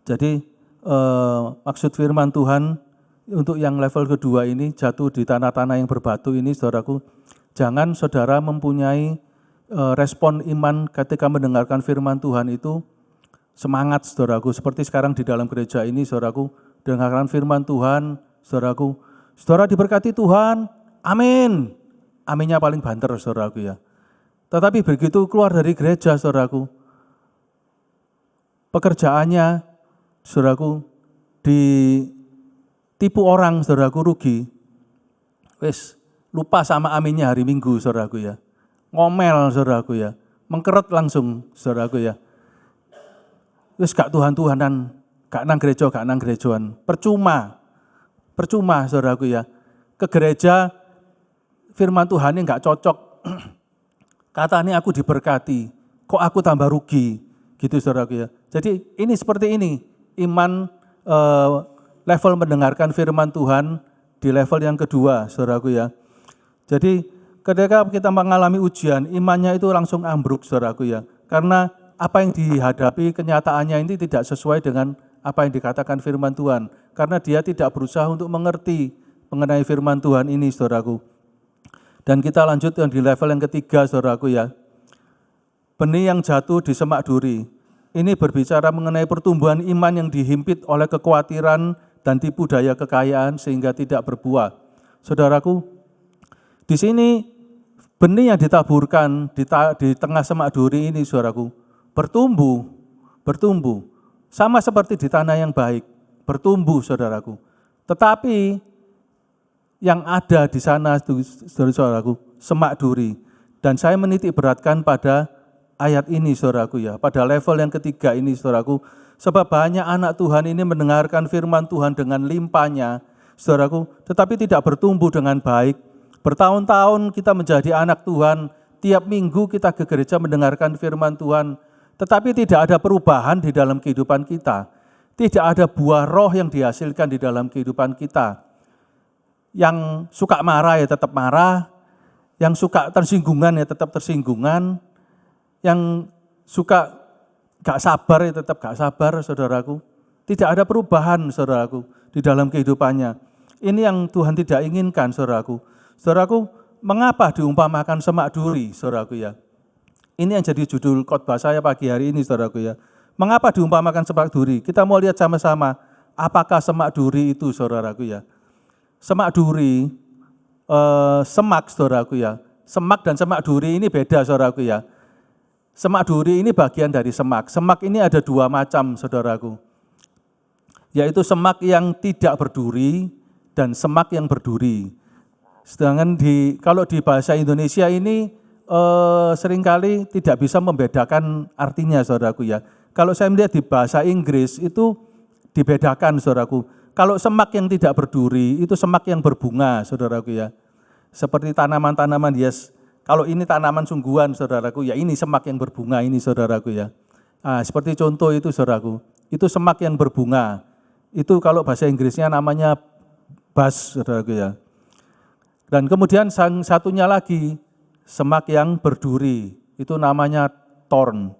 Jadi maksud firman Tuhan untuk yang level kedua ini, jatuh di tanah-tanah yang berbatu ini, saudaraku, jangan saudara mempunyai respon iman ketika mendengarkan firman Tuhan itu semangat, saudaraku. Seperti sekarang di dalam gereja ini, saudaraku, dengarkan firman Tuhan, saudaraku. Saudara diberkati Tuhan, amin. Aminnya paling banter, saudaraku ya. Tetapi begitu keluar dari gereja, saudaraku, pekerjaannya, saudaraku, ditipu orang, saudaraku, rugi. Wes, lupa sama aminnya hari Minggu, saudaraku ya. Ngomel, saudaraku ya. Mengkeret langsung, saudaraku ya. Wes gak Tuhan-Tuhanan, gak nang gereja, gak nang gerejoan. Percuma, saudaraku ya. Ke gereja, firman Tuhan ini gak cocok. Katanya aku diberkati, kok aku tambah rugi. Gitu, saudaraku ya. Jadi ini seperti ini, iman level mendengarkan firman Tuhan di level yang kedua, saudaraku ya. Jadi ketika kita mengalami ujian, imannya itu langsung ambruk, saudaraku ya. Karena apa yang dihadapi kenyataannya ini tidak sesuai dengan apa yang dikatakan firman Tuhan. Karena dia tidak berusaha untuk mengerti mengenai firman Tuhan ini, saudaraku. Dan kita lanjut yang di level yang ketiga, saudaraku ya. Benih yang jatuh di semak duri. Ini berbicara mengenai pertumbuhan iman yang dihimpit oleh kekhawatiran dan tipu daya kekayaan sehingga tidak berbuah. Saudaraku, di sini benih yang ditaburkan di tengah semak duri ini, saudaraku, bertumbuh. Sama seperti di tanah yang baik, bertumbuh, saudaraku. Tetapi yang ada di sana, saudaraku, semak duri. Dan saya menitik beratkan pada ayat ini, saudaraku ya, pada level yang ketiga ini, saudaraku. Sebab banyak anak Tuhan ini mendengarkan firman Tuhan dengan limpahnya, saudaraku, tetapi tidak bertumbuh dengan baik. Bertahun-tahun kita menjadi anak Tuhan, tiap minggu kita ke gereja mendengarkan firman Tuhan, tetapi tidak ada perubahan di dalam kehidupan kita. Tidak ada buah roh yang dihasilkan di dalam kehidupan kita. Yang suka marah ya tetap marah, yang suka tersinggungan ya tetap tersinggungan, yang suka gak sabar ya tetap gak sabar, saudaraku. Tidak ada perubahan, saudaraku, di dalam kehidupannya. Ini yang Tuhan tidak inginkan, saudaraku. Saudaraku, mengapa diumpamakan semak duri, saudaraku ya? Ini yang jadi judul khotbah saya pagi hari ini, saudaraku ya. Mengapa diumpamakan semak duri? Kita mau lihat sama-sama, apakah semak duri itu, saudaraku ya? Semak duri, semak, saudaraku ya. Semak dan semak duri ini beda, saudaraku ya. Semak duri ini bagian dari semak. Semak ini ada dua macam, saudaraku. Yaitu semak yang tidak berduri dan semak yang berduri. Sedangkan kalau di bahasa Indonesia ini seringkali tidak bisa membedakan artinya, saudaraku ya. Kalau saya melihat di bahasa Inggris itu dibedakan, saudaraku. Kalau semak yang tidak berduri itu semak yang berbunga, saudaraku ya. Seperti tanaman-tanaman hias. Kalau ini tanaman sungguhan, saudaraku, ya ini semak yang berbunga ini, saudaraku ya. Nah, seperti contoh itu, saudaraku. Itu semak yang berbunga. Itu kalau bahasa Inggrisnya namanya bus, saudaraku ya. Dan kemudian satunya lagi, semak yang berduri. Itu namanya thorn.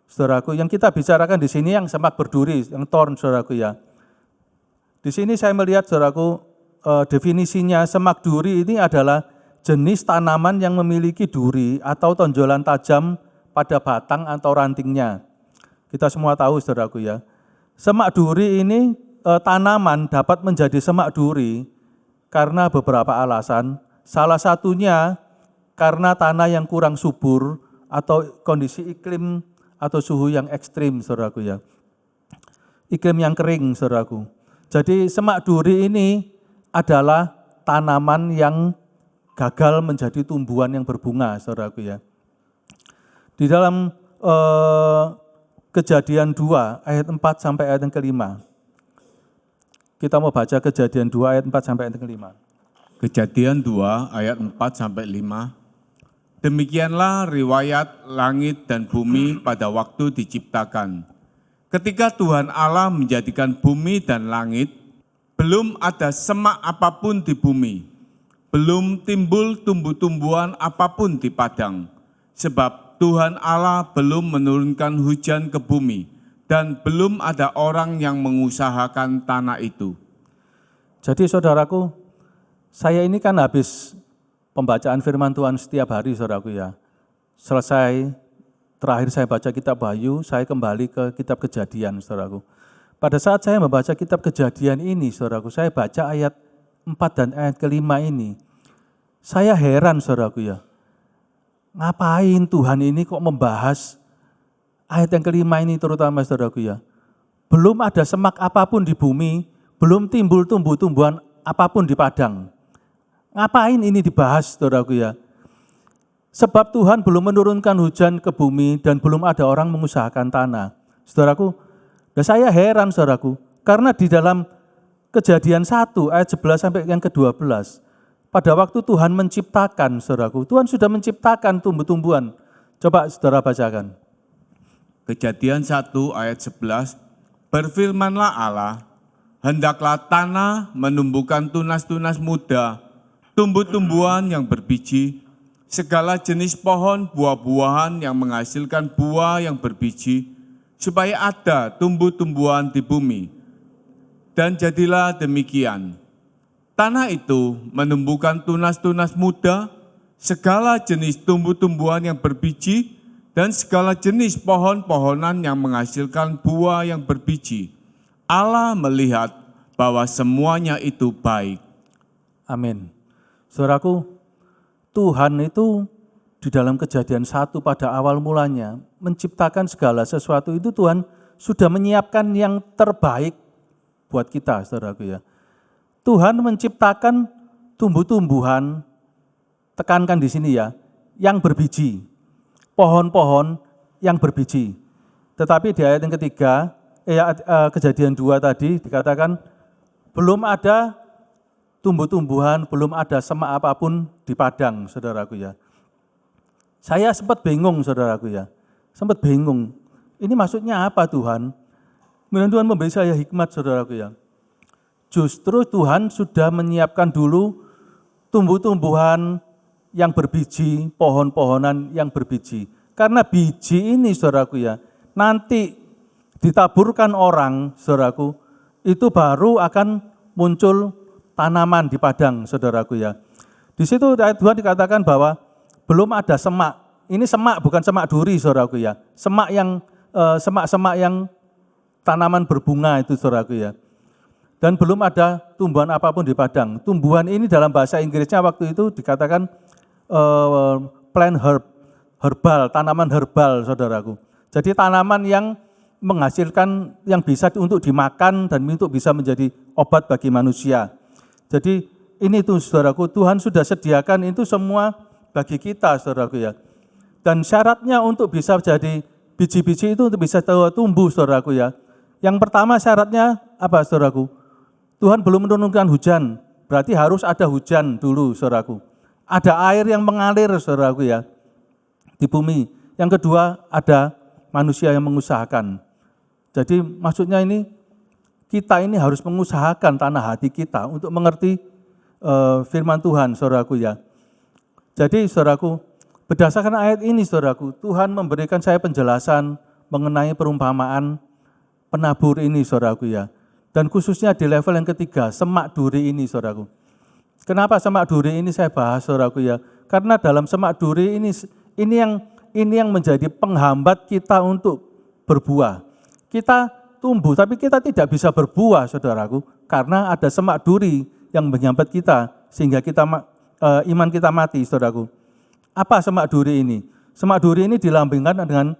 Saudaraku, yang kita bicarakan di sini yang semak berduri, yang thorn, saudaraku ya. Di sini saya melihat, saudaraku, definisinya semak duri ini adalah jenis tanaman yang memiliki duri atau tonjolan tajam pada batang atau rantingnya. Kita semua tahu, saudaraku ya. Semak duri ini tanaman dapat menjadi semak duri karena beberapa alasan. Salah satunya karena tanah yang kurang subur atau kondisi iklim atau suhu yang ekstrim, saudaraku ya. Iklim yang kering, saudaraku. Jadi semak duri ini adalah tanaman yang gagal menjadi tumbuhan yang berbunga, saudaraku ya. Di dalam Kejadian 2 ayat 4 sampai ayat yang kelima. Kita mau baca Kejadian 2 ayat 4 sampai ayat yang kelima. Kejadian 2 ayat 4 sampai 5. Demikianlah riwayat langit dan bumi pada waktu diciptakan. Ketika Tuhan Allah menjadikan bumi dan langit, belum ada semak apapun di bumi, belum timbul tumbuh-tumbuhan apapun di padang, sebab Tuhan Allah belum menurunkan hujan ke bumi, dan belum ada orang yang mengusahakan tanah itu. Jadi saudaraku, saya ini kan habis pembacaan firman Tuhan setiap hari, saudaraku ya. Selesai, terakhir saya baca kitab Wahyu, saya kembali ke kitab Kejadian, saudaraku. Pada saat saya membaca kitab Kejadian ini, saudaraku, saya baca ayat 4 dan ayat kelima ini. Saya heran, saudaraku ya. Ngapain Tuhan ini kok membahas ayat yang kelima ini terutama, saudaraku ya. Belum ada semak apapun di bumi, belum timbul tumbuh-tumbuhan apapun di padang. Ngapain ini dibahas, saudaraku ya. Sebab Tuhan belum menurunkan hujan ke bumi dan belum ada orang mengusahakan tanah. Saudaraku, dan saya heran, saudaraku, karena di dalam Kejadian 1 ayat 11 sampai yang ke-12, pada waktu Tuhan menciptakan, saudaraku, Tuhan sudah menciptakan tumbuh-tumbuhan. Coba saudara bacakan. Kejadian 1 ayat 11, berfirmanlah Allah, hendaklah tanah menumbuhkan tunas-tunas muda, tumbuh-tumbuhan yang berbiji, segala jenis pohon buah-buahan yang menghasilkan buah yang berbiji, supaya ada tumbuh-tumbuhan di bumi. Dan jadilah demikian. Tanah itu menumbuhkan tunas-tunas muda, segala jenis tumbuh-tumbuhan yang berbiji, dan segala jenis pohon-pohonan yang menghasilkan buah yang berbiji. Allah melihat bahwa semuanya itu baik. Amin. Saudaraku, Tuhan itu di dalam Kejadian 1 pada awal mulanya menciptakan segala sesuatu itu Tuhan sudah menyiapkan yang terbaik buat kita, saudaraku ya. Tuhan menciptakan tumbuh-tumbuhan, tekankan di sini ya, yang berbiji. Pohon-pohon yang berbiji. Tetapi di ayat yang ketiga, Kejadian 2 tadi dikatakan belum ada tumbuh-tumbuhan, belum ada semak apapun di padang, saudaraku ya. Saya sempat bingung, saudaraku ya. Sempat bingung. Ini maksudnya apa Tuhan? Kemudian Tuhan memberi saya hikmat, saudaraku ya. Justru Tuhan sudah menyiapkan dulu tumbuh-tumbuhan yang berbiji, pohon-pohonan yang berbiji. Karena biji ini, saudaraku ya, nanti ditaburkan orang, saudaraku, itu baru akan muncul tanaman di padang, saudaraku ya. Di Di situ ayat 2 dikatakan bahwa belum ada semak. Ini semak bukan semak duri saudaraku ya. Semak-semak yang tanaman berbunga itu saudaraku ya. Dan belum ada tumbuhan apapun di padang. Tumbuhan ini dalam bahasa Inggrisnya waktu itu dikatakan plant herbal, tanaman herbal saudaraku. Jadi tanaman yang menghasilkan, yang bisa untuk dimakan dan untuk bisa menjadi obat bagi manusia. Jadi ini tuh saudaraku, Tuhan sudah sediakan itu semua bagi kita saudaraku ya. Dan syaratnya untuk bisa jadi biji-biji itu untuk bisa tumbuh saudaraku ya. Yang pertama syaratnya apa saudaraku? Tuhan belum menurunkan hujan, berarti harus ada hujan dulu saudaraku. Ada air yang mengalir saudaraku ya di bumi. Yang kedua ada manusia yang mengusahakan. Jadi maksudnya ini kita ini harus mengusahakan tanah hati kita untuk mengerti firman Tuhan saudaraku ya. Jadi saudaraku, berdasarkan ayat ini saudaraku, Tuhan memberikan saya penjelasan mengenai perumpamaan penabur ini saudaraku ya. Dan khususnya di level yang ketiga, semak duri ini saudaraku. Kenapa semak duri ini saya bahas saudaraku ya? Karena dalam semak duri ini yang menjadi penghambat kita untuk berbuah. Kita tumbuh tapi kita tidak bisa berbuah saudaraku, karena ada semak duri yang menyambat kita sehingga iman kita mati saudaraku. Apa semak duri ini? Semak duri ini dilambangkan dengan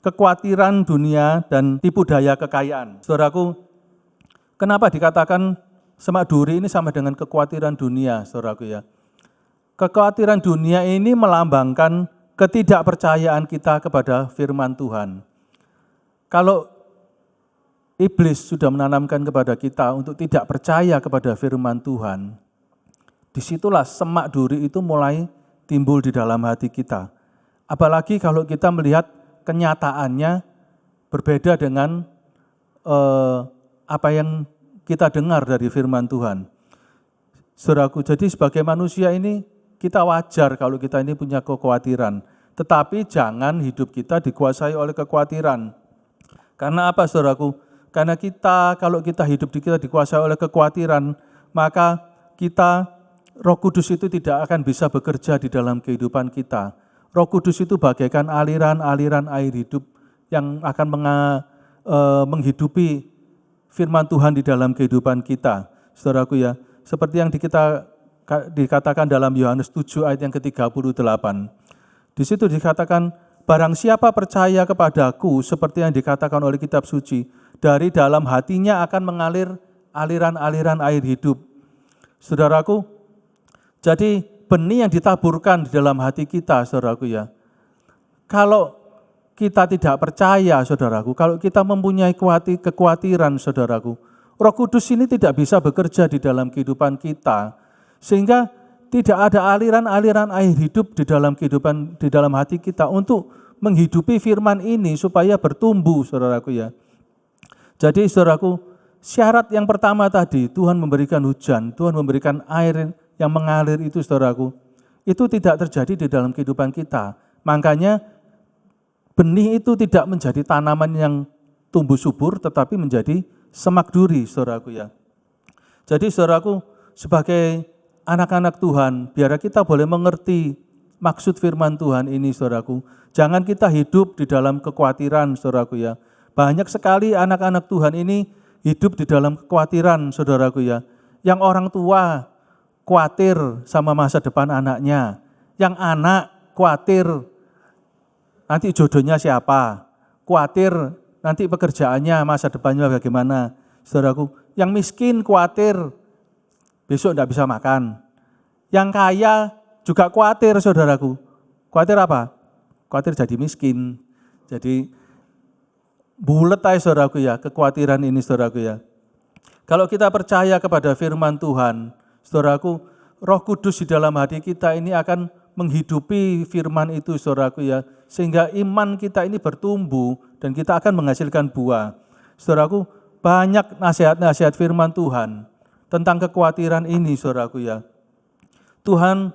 kekhawatiran dunia dan tipu daya kekayaan. Saudaraku, kenapa dikatakan semak duri ini sama dengan kekhawatiran dunia, saudaraku ya? Kekhawatiran dunia ini melambangkan ketidakpercayaan kita kepada firman Tuhan. Kalau iblis sudah menanamkan kepada kita untuk tidak percaya kepada firman Tuhan, disitulah semak duri itu mulai timbul di dalam hati kita. Apalagi kalau kita melihat kenyataannya berbeda dengan apa yang kita dengar dari firman Tuhan. Saudaraku, jadi sebagai manusia ini kita wajar kalau kita ini punya kekhawatiran. Tetapi jangan hidup kita dikuasai oleh kekhawatiran. Karena apa saudaraku? Karena kalau kita hidup kita dikuasai oleh kekhawatiran, maka Roh Kudus itu tidak akan bisa bekerja di dalam kehidupan kita. Roh Kudus itu bagaikan aliran-aliran air hidup yang akan menghidupi firman Tuhan di dalam kehidupan kita. Saudaraku ya, seperti yang dikatakan dalam Yohanes 7 ayat yang ke-38. Di situ dikatakan, barang siapa percaya kepadaku, seperti yang dikatakan oleh kitab suci, dari dalam hatinya akan mengalir aliran-aliran air hidup. Saudaraku, jadi benih yang ditaburkan di dalam hati kita, saudaraku ya. Kalau kita tidak percaya, saudaraku, kalau kita mempunyai kekhawatiran, saudaraku, Roh Kudus ini tidak bisa bekerja di dalam kehidupan kita, sehingga tidak ada aliran-aliran air hidup di dalam kehidupan, di dalam hati kita untuk menghidupi firman ini supaya bertumbuh, saudaraku ya. Jadi saudaraku, syarat yang pertama tadi, Tuhan memberikan hujan, Tuhan memberikan air yang mengalir itu saudaraku, itu tidak terjadi di dalam kehidupan kita. Makanya benih itu tidak menjadi tanaman yang tumbuh subur, tetapi menjadi semak duri, saudaraku ya. Jadi saudaraku, sebagai anak-anak Tuhan, biar kita boleh mengerti maksud firman Tuhan ini, saudaraku. Jangan kita hidup di dalam kekhawatiran, saudaraku ya. Banyak sekali anak-anak Tuhan ini hidup di dalam kekhawatiran, saudaraku ya. Yang orang tua khawatir sama masa depan anaknya, yang anak khawatir nanti jodohnya siapa, khawatir nanti pekerjaannya, masa depannya bagaimana, saudaraku. Yang miskin khawatir besok tidak bisa makan, yang kaya juga khawatir, saudaraku. Khawatir apa? Khawatir jadi miskin. Jadi bulet aja, saudaraku ya, kekhawatiran ini, saudaraku ya. Kalau kita percaya kepada firman Tuhan, saudaraku, Roh Kudus di dalam hati kita ini akan menghidupi firman itu, saudaraku ya, sehingga iman kita ini bertumbuh dan kita akan menghasilkan buah. Saudaraku, banyak nasihat-nasihat firman Tuhan tentang kekhawatiran ini, saudaraku ya. Tuhan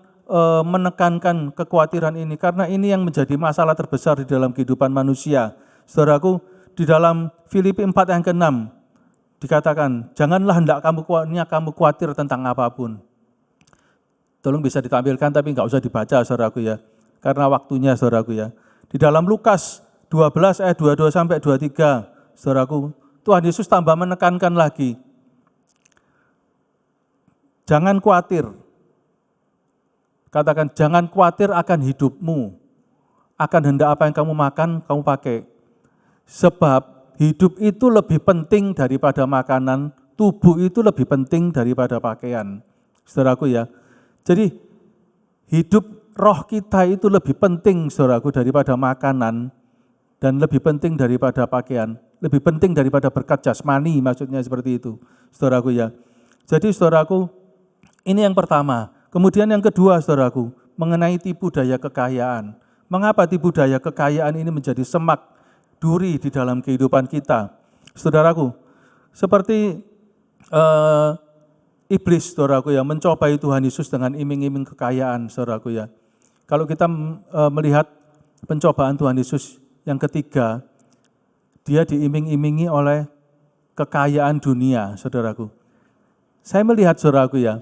menekankan kekhawatiran ini karena ini yang menjadi masalah terbesar di dalam kehidupan manusia. Saudaraku, di dalam Filipi 4 ayat ke-6 dikatakan, janganlah hendak kamu khawatir tentang apapun. Tolong bisa ditampilkan tapi nggak usah dibaca saudaraku ya. Karena waktunya saudaraku ya. Di dalam Lukas 12 ayat 22 sampai 23 saudaraku, Tuhan Yesus tambah menekankan lagi. Jangan khawatir. Katakan jangan khawatir akan hidupmu. Akan hendak apa yang kamu makan, kamu pakai. Sebab hidup itu lebih penting daripada makanan, tubuh itu lebih penting daripada pakaian. Saudaraku ya. Jadi hidup roh kita itu lebih penting saudaraku daripada makanan dan lebih penting daripada pakaian, lebih penting daripada berkat jasmani, maksudnya seperti itu. Saudaraku ya. Jadi saudaraku, ini yang pertama. Kemudian yang kedua saudaraku, mengenai tipu daya kekayaan. Mengapa tipu daya kekayaan ini menjadi semak duri di dalam kehidupan kita? Saudaraku, seperti iblis, saudaraku ya, mencobai Tuhan Yesus dengan iming-iming kekayaan, saudaraku ya. Kalau kita melihat pencobaan Tuhan Yesus yang ketiga, dia diiming-imingi oleh kekayaan dunia, saudaraku. Saya melihat, saudaraku ya,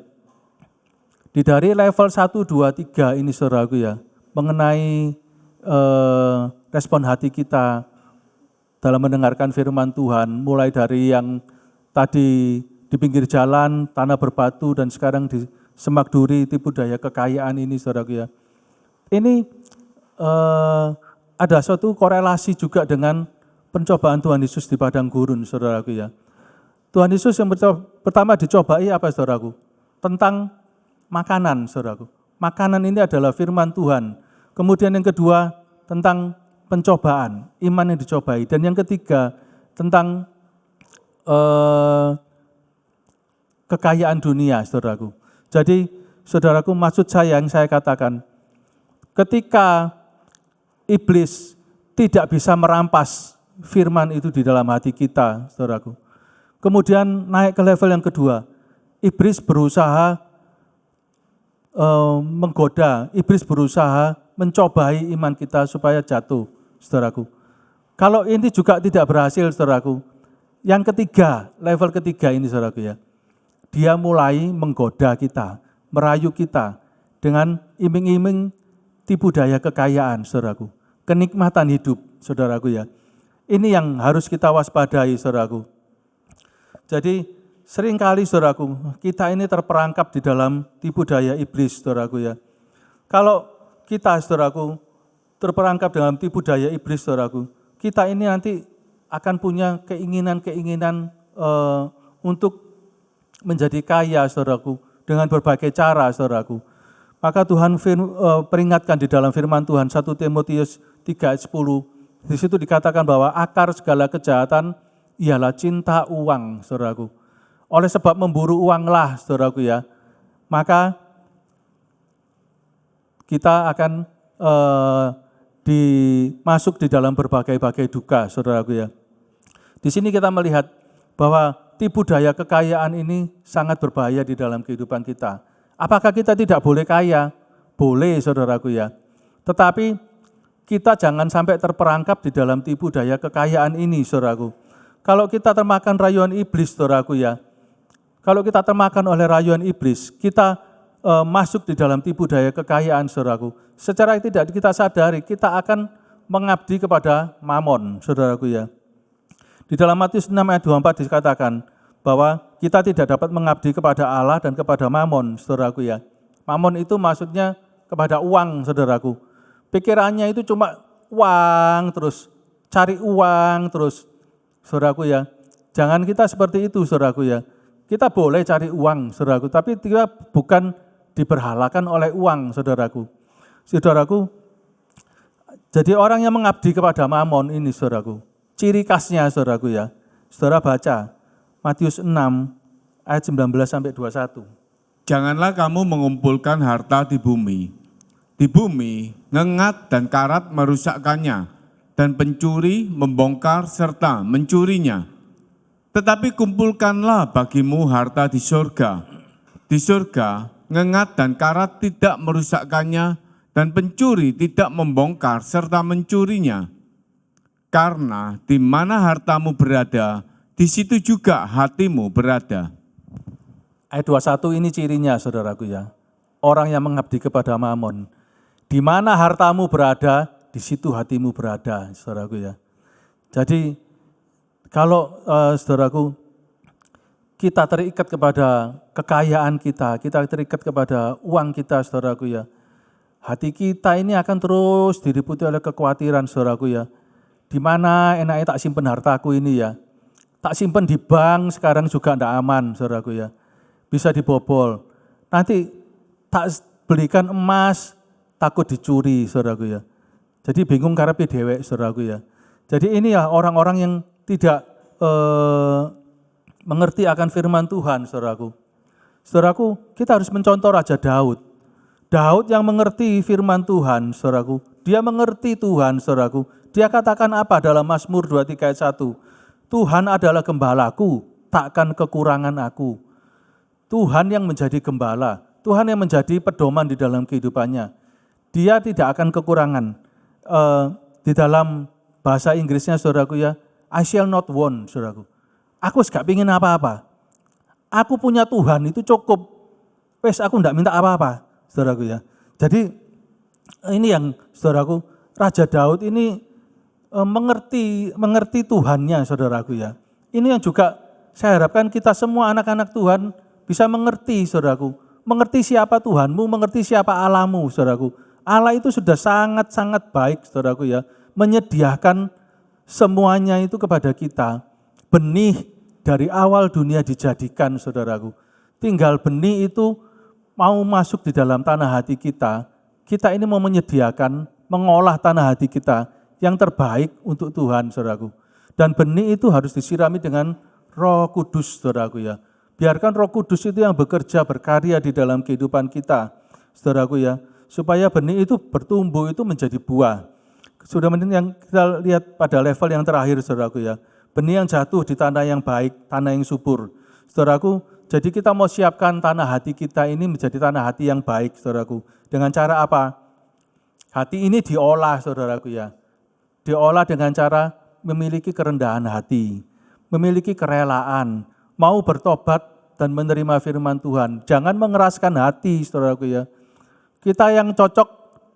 di dari level 1, 2, 3 ini, saudaraku ya, mengenai respon hati kita dalam mendengarkan firman Tuhan, mulai dari yang tadi di pinggir jalan, tanah berbatu, dan sekarang di semak duri, tipu daya kekayaan ini, saudaraku ya. Ini ada suatu korelasi juga dengan pencobaan Tuhan Yesus di padang gurun, saudaraku ya. Tuhan Yesus yang pertama dicobai apa, saudaraku? Tentang makanan, saudaraku. Makanan ini adalah firman Tuhan. Kemudian yang kedua tentang pencobaan, iman yang dicobai. Dan yang ketiga tentang kekayaan dunia, saudaraku. Jadi, saudaraku, maksud saya yang saya katakan, ketika iblis tidak bisa merampas firman itu di dalam hati kita, saudaraku. Kemudian naik ke level yang kedua, iblis berusaha menggoda, iblis berusaha mencobai iman kita supaya jatuh, saudaraku. Kalau ini juga tidak berhasil, saudaraku, yang ketiga, level ketiga ini, saudaraku ya, dia mulai menggoda kita, merayu kita dengan iming-iming tipu daya kekayaan, saudaraku. Kenikmatan hidup, saudaraku ya. Ini yang harus kita waspadai, saudaraku. Jadi seringkali, saudaraku, kita ini terperangkap di dalam tipu daya iblis, saudaraku ya. Kalau kita, saudaraku, terperangkap dalam tipu daya iblis, saudaraku, kita ini nanti akan punya keinginan-keinginan untuk menjadi kaya, saudaraku, dengan berbagai cara, saudaraku. Maka Tuhan peringatkan di dalam firman Tuhan 1 Timotius 3 ayat 10, di situ dikatakan bahwa akar segala kejahatan ialah cinta uang, saudaraku. Oleh sebab memburu uanglah, saudaraku ya, maka kita akan masuk di dalam berbagai-bagai duka, saudaraku ya. Di sini kita melihat bahwa tipu daya kekayaan ini sangat berbahaya di dalam kehidupan kita. Apakah kita tidak boleh kaya? Boleh, saudaraku ya. Tetapi kita jangan sampai terperangkap di dalam tipu daya kekayaan ini, saudaraku. Kalau kita termakan rayuan iblis, saudaraku ya. Kalau kita termakan oleh rayuan iblis, kita masuk di dalam tipu daya kekayaan, saudaraku. Secara tidak kita sadari, kita akan mengabdi kepada mamon, saudaraku ya. Di dalam Matius 6 ayat 24 dikatakan bahwa kita tidak dapat mengabdi kepada Allah dan kepada mamon, saudaraku ya. Mamon itu maksudnya kepada uang, saudaraku. Pikirannya itu cuma uang terus, cari uang terus, saudaraku ya. Jangan kita seperti itu, saudaraku ya. Kita boleh cari uang, saudaraku, tapi kita bukan diberhalakan oleh uang, saudaraku. Saudaraku, jadi orang yang mengabdi kepada mamon ini, saudaraku, ciri khasnya, saudaraku ya. Saudara baca Matius 6 ayat 19 sampai 21. Janganlah kamu mengumpulkan harta di bumi. Di bumi, ngengat dan karat merusakkannya, dan pencuri membongkar serta mencurinya. Tetapi kumpulkanlah bagimu harta di surga. Di surga, ngengat dan karat tidak merusakkannya, dan pencuri tidak membongkar serta mencurinya. Karena di mana hartamu berada, di situ juga hatimu berada. Ayat 21 ini cirinya, saudaraku ya. orang yang mengabdi kepada Mamon. Di mana hartamu berada, di situ hatimu berada, saudaraku ya. Jadi kalau saudaraku, kita terikat kepada kekayaan kita terikat kepada uang kita, saudaraku ya. Hati kita ini akan terus diliputi oleh kekhawatiran, saudaraku ya. Di mana enaknya tak simpen hartaku ini ya. Tak simpen di bank sekarang juga tidak aman, saudaraku ya. Bisa dibobol. Nanti tak belikan emas, takut dicuri, saudaraku ya. Jadi bingung karepe dewek, saudaraku ya. Jadi ini ya orang-orang yang tidak mengerti akan firman Tuhan, saudaraku. Saudaraku, kita harus mencontoh Raja Daud. Daud yang mengerti firman Tuhan, saudaraku. Dia mengerti Tuhan, saudaraku. Dia katakan apa dalam Mazmur 23 ayat 1? Tuhan adalah gembalaku, takkan kekurangan aku. Tuhan yang menjadi gembala, Tuhan yang menjadi pedoman di dalam kehidupannya. Dia tidak akan kekurangan. Di dalam bahasa Inggrisnya, saudaraku ya, I shall not want, saudaraku. Aku gak pingin apa-apa. Aku punya Tuhan itu cukup. Wes aku gak minta apa-apa, saudaraku ya. Jadi ini yang saudaraku, Raja Daud ini mengerti Tuhannya, saudaraku ya. Ini yang juga saya harapkan kita semua anak-anak Tuhan bisa mengerti, saudaraku. Mengerti siapa Tuhanmu, mengerti siapa Allahmu, saudaraku. Allah itu sudah sangat-sangat baik, saudaraku ya. Menyediakan semuanya itu kepada kita. Benih dari awal dunia dijadikan, saudaraku. Tinggal benih itu mau masuk di dalam tanah hati kita. Kita ini mau menyediakan, mengolah tanah hati kita yang terbaik untuk Tuhan, saudaraku. Dan benih itu harus disirami dengan Roh Kudus, saudaraku ya. Biarkan Roh Kudus itu yang bekerja, berkarya di dalam kehidupan kita, saudaraku ya. Supaya benih itu bertumbuh, itu menjadi buah. Sudah yang kita lihat pada level yang terakhir, saudaraku ya. Benih yang jatuh di tanah yang baik, tanah yang subur. Saudaraku, jadi kita mau siapkan tanah hati kita ini menjadi tanah hati yang baik, saudaraku. Dengan cara apa? Hati ini diolah, saudaraku ya. Diolah dengan cara memiliki kerendahan hati, memiliki kerelaan, mau bertobat dan menerima firman Tuhan. Jangan mengeraskan hati, saudaraku ya. Kita yang cocok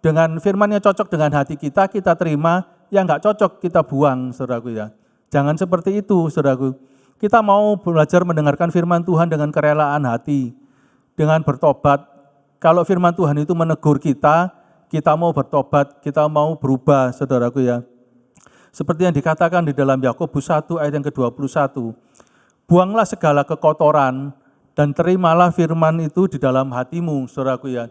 dengan firman yang cocok dengan hati kita terima, yang enggak cocok kita buang, saudaraku ya. Jangan seperti itu, saudaraku. Kita mau belajar mendengarkan firman Tuhan dengan kerelaan hati, dengan bertobat. Kalau firman Tuhan itu menegur kita mau bertobat, kita mau berubah, saudaraku ya. Seperti yang dikatakan di dalam Yakobus 1 ayat yang ke-21. Buanglah segala kekotoran dan terimalah firman itu di dalam hatimu, saudaraku ya.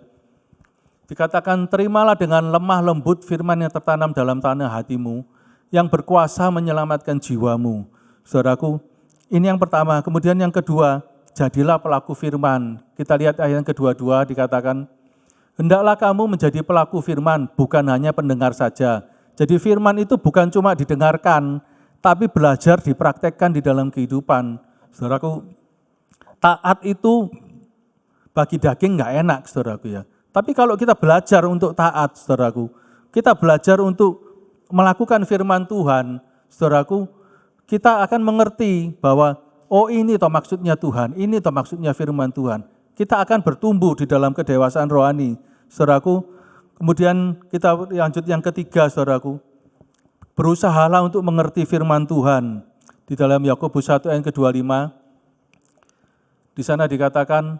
Dikatakan terimalah dengan lemah lembut firman yang tertanam dalam tanah hatimu, yang berkuasa menyelamatkan jiwamu. Saudaraku, ini yang pertama. Kemudian yang kedua, jadilah pelaku firman. Kita lihat ayat yang kedua dikatakan, hendaklah kamu menjadi pelaku firman, bukan hanya pendengar saja. Jadi firman itu bukan cuma didengarkan, tapi belajar dipraktekkan di dalam kehidupan. Saudaraku, taat itu bagi daging enggak enak, saudaraku ya. Tapi kalau kita belajar untuk taat, saudaraku, kita belajar untuk melakukan firman Tuhan, saudaraku, kita akan mengerti bahwa, oh ini toh maksudnya Tuhan, ini toh maksudnya firman Tuhan. Kita akan bertumbuh di dalam kedewasaan rohani, saudaraku. Kemudian kita lanjut yang ketiga, saudaraku. Berusahalah untuk mengerti firman Tuhan. Di dalam Yakobus 1 ayat ke-25, di sana dikatakan,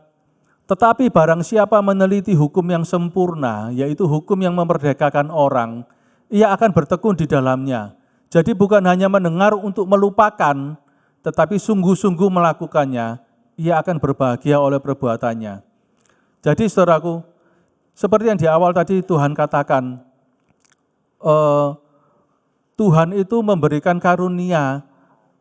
tetapi barang siapa meneliti hukum yang sempurna, yaitu hukum yang memerdekakan orang, ia akan bertekun di dalamnya. Jadi bukan hanya mendengar untuk melupakan, tetapi sungguh-sungguh melakukannya, ia akan berbahagia oleh perbuatannya. Jadi saudaraku, seperti yang di awal tadi Tuhan katakan, Tuhan itu memberikan karunia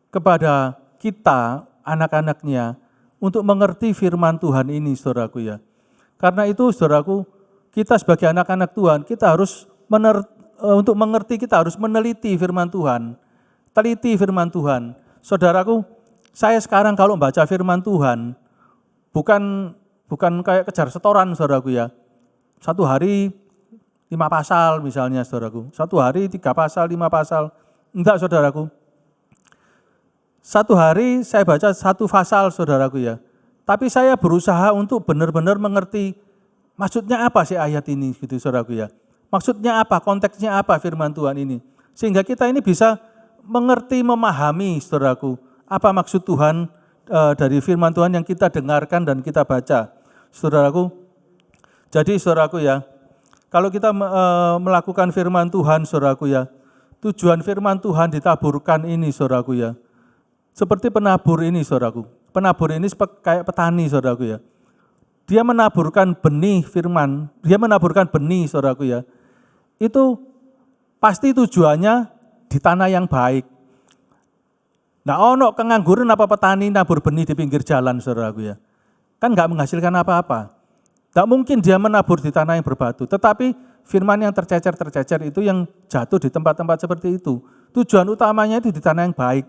kepada kita, anak-anaknya, untuk mengerti firman Tuhan ini, saudaraku ya. Karena itu, saudaraku, kita sebagai anak-anak Tuhan, kita harus untuk mengerti, kita harus meneliti firman Tuhan. Teliti firman Tuhan. Saudaraku, saya sekarang kalau membaca firman Tuhan, bukan kayak kejar setoran, saudaraku ya. Satu hari 5 pasal misalnya, saudaraku. Satu hari 3 pasal, 5 pasal. Enggak, saudaraku. Satu hari saya baca 1 pasal, saudaraku ya. Tapi saya berusaha untuk benar-benar mengerti maksudnya apa sih ayat ini gitu saudaraku ya. Maksudnya apa, konteksnya apa firman Tuhan ini. Sehingga kita ini bisa mengerti, memahami saudaraku, apa maksud Tuhan dari firman Tuhan yang kita dengarkan dan kita baca. Saudaraku, jadi saudaraku ya, kalau kita melakukan firman Tuhan saudaraku ya, tujuan firman Tuhan ditaburkan ini saudaraku ya, seperti penabur ini saudaraku. Penabur ini kayak petani saudaraku ya. Dia menaburkan benih firman, dia menaburkan benih saudaraku ya. Itu pasti tujuannya di tanah yang baik. Nah, ono kengangguran apa petani nabur benih di pinggir jalan saudaraku ya. Kan enggak menghasilkan apa-apa. Tidak mungkin dia menabur di tanah yang berbatu, tetapi firman yang tercecer-tercecer itu yang jatuh di tempat-tempat seperti itu. Tujuan utamanya itu di tanah yang baik.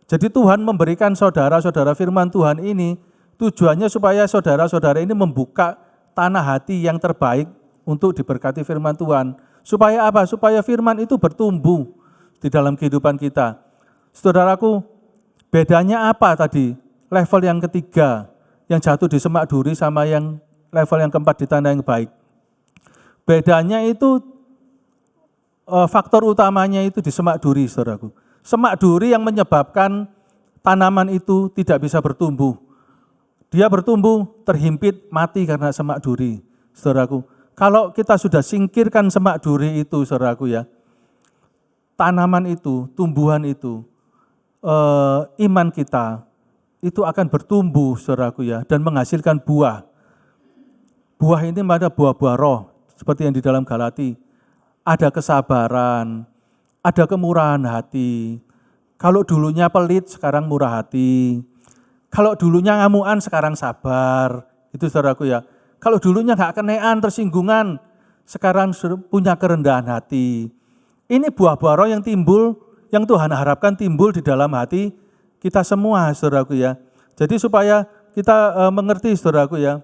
Jadi Tuhan memberikan saudara-saudara firman Tuhan ini, tujuannya supaya saudara-saudara ini membuka tanah hati yang terbaik untuk diberkati firman Tuhan. Supaya apa? Supaya firman itu bertumbuh di dalam kehidupan kita. Saudaraku, bedanya apa tadi? Level yang ketiga, yang jatuh di semak duri sama yang level yang keempat di tanah yang baik. Bedanya itu, faktor utamanya itu di semak duri, saudaraku. Semak duri yang menyebabkan tanaman itu tidak bisa bertumbuh. Dia bertumbuh, terhimpit, mati karena semak duri, saudaraku. Kalau kita sudah singkirkan semak duri itu, saudaraku ya, tanaman itu, tumbuhan itu, iman kita, itu akan bertumbuh, saudaraku ya, dan menghasilkan buah. Buah ini ada buah-buah roh, seperti yang di dalam Galati. Ada kesabaran, ada kemurahan hati. Kalau dulunya pelit, sekarang murah hati. Kalau dulunya ngamuan, sekarang sabar. Itu saudaraku ya. Kalau dulunya gak kenean, tersinggungan, sekarang punya kerendahan hati. Ini buah-buah roh yang timbul, yang Tuhan harapkan timbul di dalam hati kita semua, saudaraku ya. Jadi supaya kita mengerti, saudaraku ya,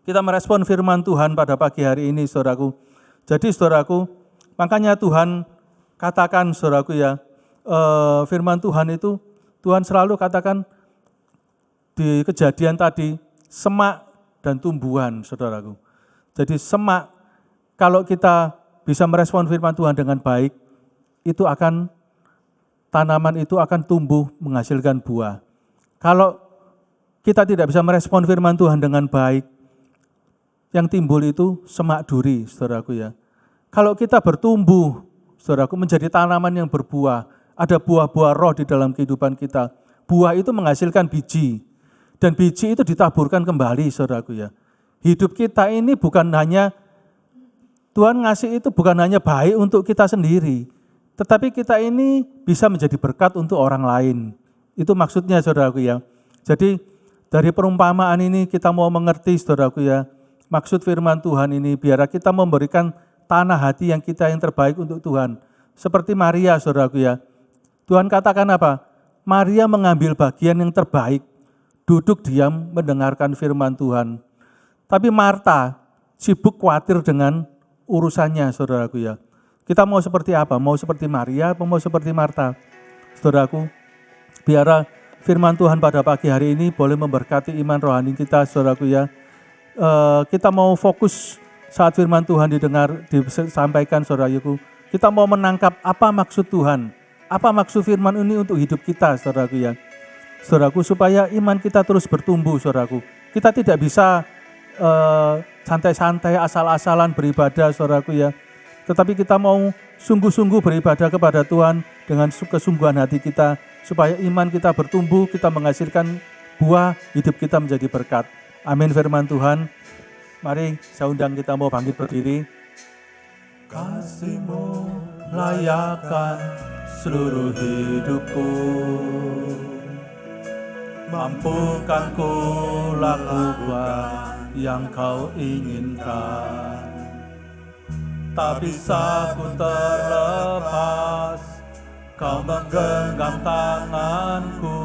kita merespon firman Tuhan pada pagi hari ini, saudaraku. Jadi saudaraku, makanya Tuhan katakan, saudaraku ya, firman Tuhan itu, Tuhan selalu katakan di Kejadian tadi, semak dan tumbuhan, saudaraku. Jadi semak, kalau kita bisa merespon firman Tuhan dengan baik, itu akan, tanaman itu akan tumbuh menghasilkan buah. Kalau kita tidak bisa merespon firman Tuhan dengan baik, yang timbul itu semak duri, saudaraku ya. Kalau kita bertumbuh, saudaraku, menjadi tanaman yang berbuah, ada buah-buah roh di dalam kehidupan kita. Buah itu menghasilkan biji, dan biji itu ditaburkan kembali, saudaraku ya. Hidup kita ini bukan hanya, Tuhan ngasih itu bukan hanya baik untuk kita sendiri, tetapi kita ini bisa menjadi berkat untuk orang lain. Itu maksudnya, saudaraku ya. Jadi dari perumpamaan ini kita mau mengerti, saudaraku ya, maksud firman Tuhan ini, biar kita memberikan tanah hati yang kita yang terbaik untuk Tuhan. Seperti Maria, saudaraku ya. Tuhan katakan apa? Maria mengambil bagian yang terbaik, duduk diam mendengarkan firman Tuhan. Tapi Marta sibuk khawatir dengan urusannya, saudaraku ya. Kita mau seperti apa? Mau seperti Maria atau mau seperti Marta? Saudaraku, biar firman Tuhan pada pagi hari ini boleh memberkati iman rohani kita, saudaraku ya. Kita mau fokus saat firman Tuhan disampaikan, saudaraku. Kita mau menangkap apa maksud Tuhan, apa maksud firman ini untuk hidup kita, saudaraku ya. Saudaraku, supaya iman kita terus bertumbuh, saudaraku. Kita tidak bisa santai-santai, asal-asalan beribadah, saudaraku ya. Tetapi kita mau sungguh-sungguh beribadah kepada Tuhan dengan kesungguhan hati kita, supaya iman kita bertumbuh, kita menghasilkan buah, hidup kita menjadi berkat. Amin firman Tuhan. Mari saya undang kita mau bangkit berdiri. Kasih-Mu layakkan seluruh hidupku, mampukan ku lakukan yang Kau inginkan. Tak bisa ku terlepas, Kau menggenggam tanganku,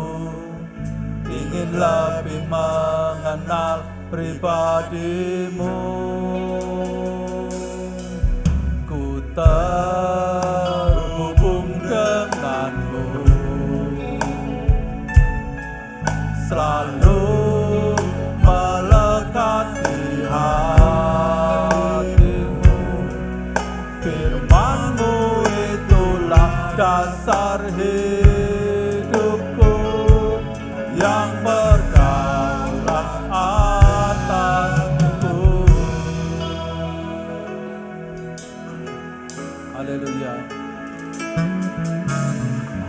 ingin lebih mengenal pribadi-Mu. Ku terhubung dengan-Mu, selalu melekat di hati. hidupku yang berdaulat atasku. Haleluya.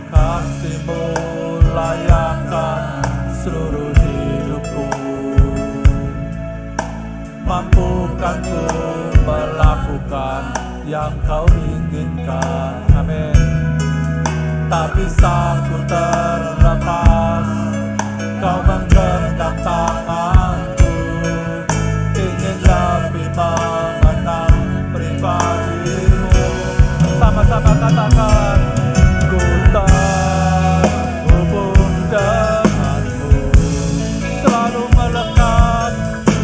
Kasih-Mu layakkan seluruh hidupku, mampukan ku melakukan yang Kau inginkan. Amin. Tak bisa ku terlepas, Kau menggenggam tanganku, ingin lebih mengenal pribadi-Mu. Sama-sama katakan, ku terhubung denganmu, selalu melekat di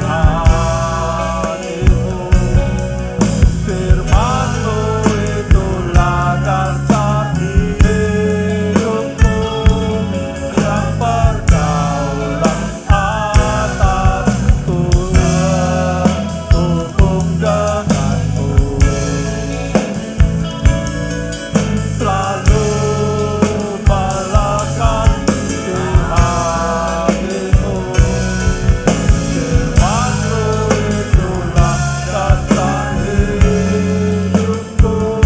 hatimu. Firman-Mu itulah dasar hidupku yang berdaulat atasku. Hubung denganmu, selalu melekat di hatimu. Firman-Mu itulah dasar hidupku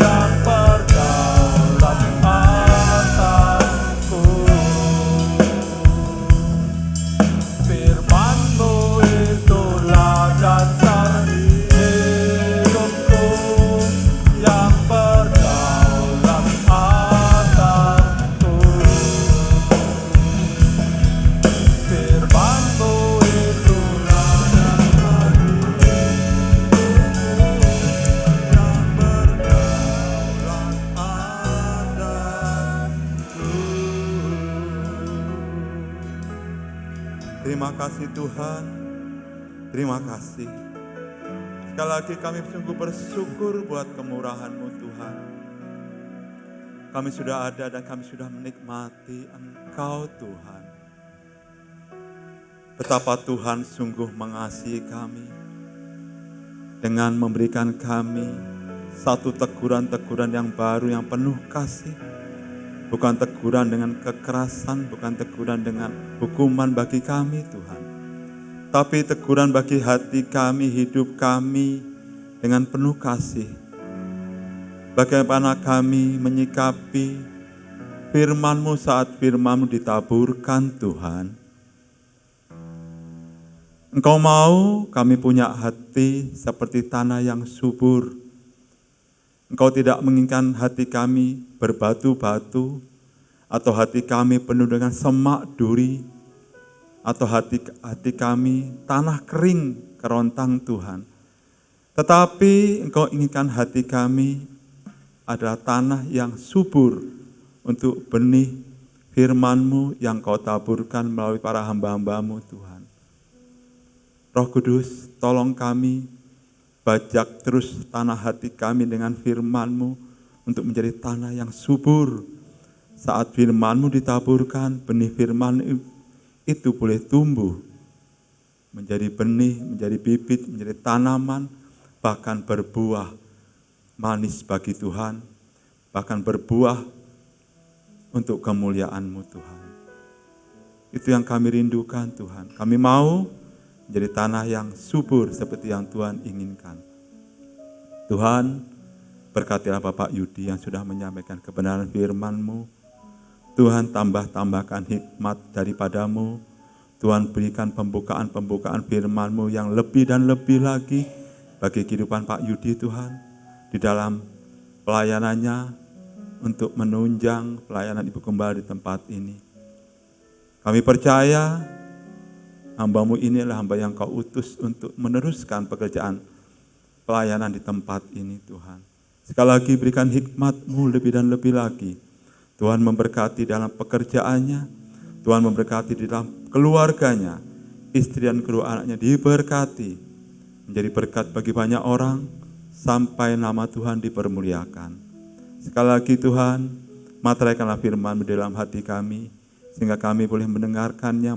yang berdaulat atasku. Firman-Mu itulah dasar hidupku yang berdaulat atasku. Firman-Mu itulah dasar Terima kasih Tuhan, terima kasih. Sekali lagi kami sungguh bersyukur buat kemurahan-Mu Tuhan. Kami sudah ada dan kami sudah menikmati Engkau Tuhan. Betapa Tuhan sungguh mengasihi kami dengan memberikan kami satu teguran-teguran yang baru yang penuh kasih. Bukan teguran dengan kekerasan, bukan teguran dengan hukuman bagi kami Tuhan. Tapi teguran bagi hati kami, hidup kami dengan penuh kasih. Bagaimana kami menyikapi firman-Mu saat firman-Mu ditaburkan Tuhan. Engkau mau kami punya hati seperti tanah yang subur. Engkau tidak menginginkan hati kami berbatu-batu, atau hati kami penuh dengan semak duri, atau hati kami tanah kering kerontang Tuhan. Tetapi Engkau inginkan hati kami adalah tanah yang subur untuk benih firman-Mu yang Kau taburkan melalui para hamba-hamba-Mu Tuhan. Roh Kudus, tolong kami bajak terus tanah hati kami dengan firman-Mu untuk menjadi tanah yang subur. Saat firman-Mu ditaburkan, benih firman itu boleh tumbuh menjadi benih, menjadi bibit, menjadi tanaman, bahkan berbuah manis bagi Tuhan, bahkan berbuah untuk kemuliaan-Mu Tuhan. Itu yang kami rindukan Tuhan. Kami mau menjadi tanah yang subur seperti yang Tuhan inginkan. Tuhan, berkatilah Bapak Yudi yang sudah menyampaikan kebenaran firman-Mu. Tuhan, tambahkan hikmat daripada-Mu. Tuhan, berikan pembukaan firman-Mu yang lebih dan lebih lagi bagi kehidupan Pak Yudi Tuhan, di dalam pelayanannya untuk menunjang pelayanan Ibu Gembala di tempat ini. Kami percaya hamba-Mu ini adalah hamba yang Kau utus untuk meneruskan pekerjaan pelayanan di tempat ini Tuhan. Sekali lagi berikan hikmat-Mu lebih dan lebih lagi. Tuhan memberkati dalam pekerjaannya, Tuhan memberkati di dalam keluarganya, istri dan kedua anaknya diberkati, menjadi berkat bagi banyak orang, sampai nama Tuhan dipermuliakan. Sekali lagi Tuhan, materaikanlah firman-Mu dalam hati kami, sehingga kami boleh mendengarkannya,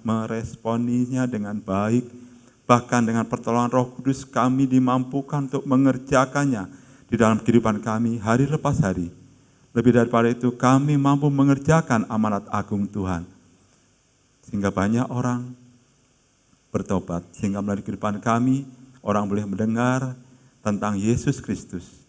meresponinya dengan baik, Bahkan dengan pertolongan Roh Kudus kami dimampukan untuk mengerjakannya di dalam kehidupan kami hari lepas hari. Lebih daripada itu, kami mampu mengerjakan amanat agung Tuhan. Sehingga banyak orang bertobat, sehingga melalui kehidupan kami, orang boleh mendengar tentang Yesus Kristus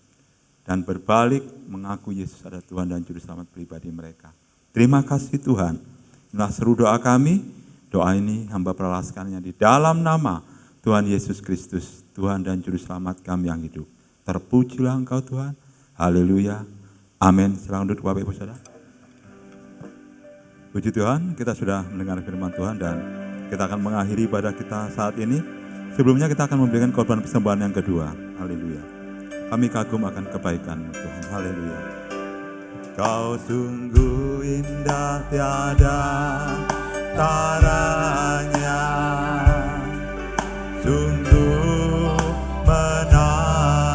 dan berbalik mengaku Yesus adalah Tuhan dan Juru Selamat pribadi mereka. Terima kasih Tuhan. Inilah seru doa kami. Doa ini hamba perlaskannya di dalam nama Tuhan Yesus Kristus, Tuhan dan Juru Selamat kami yang hidup. Terpujilah Engkau Tuhan. Haleluya. Amin. Silakan duduk Bapak Ibu Saudara. Puji Tuhan, kita sudah mendengar firman Tuhan dan kita akan mengakhiri pada kita saat ini. Sebelumnya kita akan memberikan korban persembahan yang kedua. Haleluya. Kami kagum akan kebaikan Tuhan. Haleluya. Kau sungguh indah tiada taranya, sungguh menakjubkan,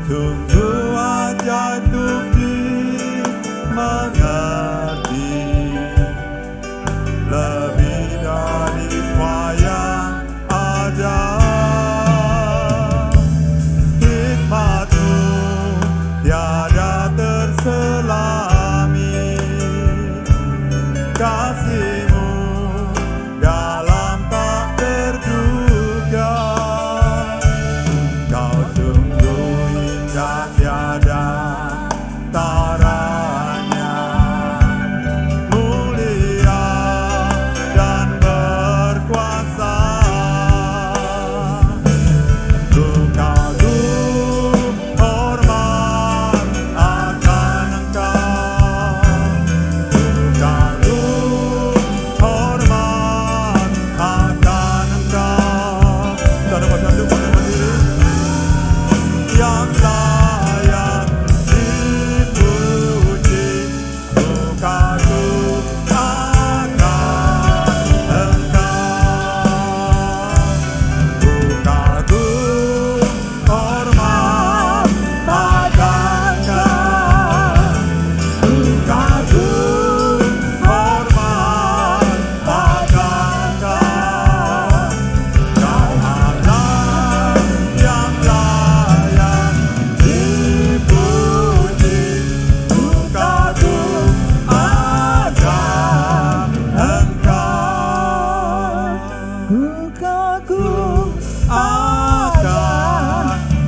sungguh ajaib untuk dimengerti, lebih dari semua yang ada. Hikmat-Mu tiada terselami, kasih-Mu dalam tak terduga. Kau sungguh indah tiada taranya, mulia dan berkuasa. Ku kagum hormat akan Engkau, ku kagum hormat akan Engkau. Saudara bacaan duduk pada berdiri. Yang layak dipuji, ku kagum akan Engkau, ku kagum hormat akan Engkau, ku kagum hormat akan Engkau. Kau Allah yang layak dipuji, ku kagum akan Engkau, ku kagum akan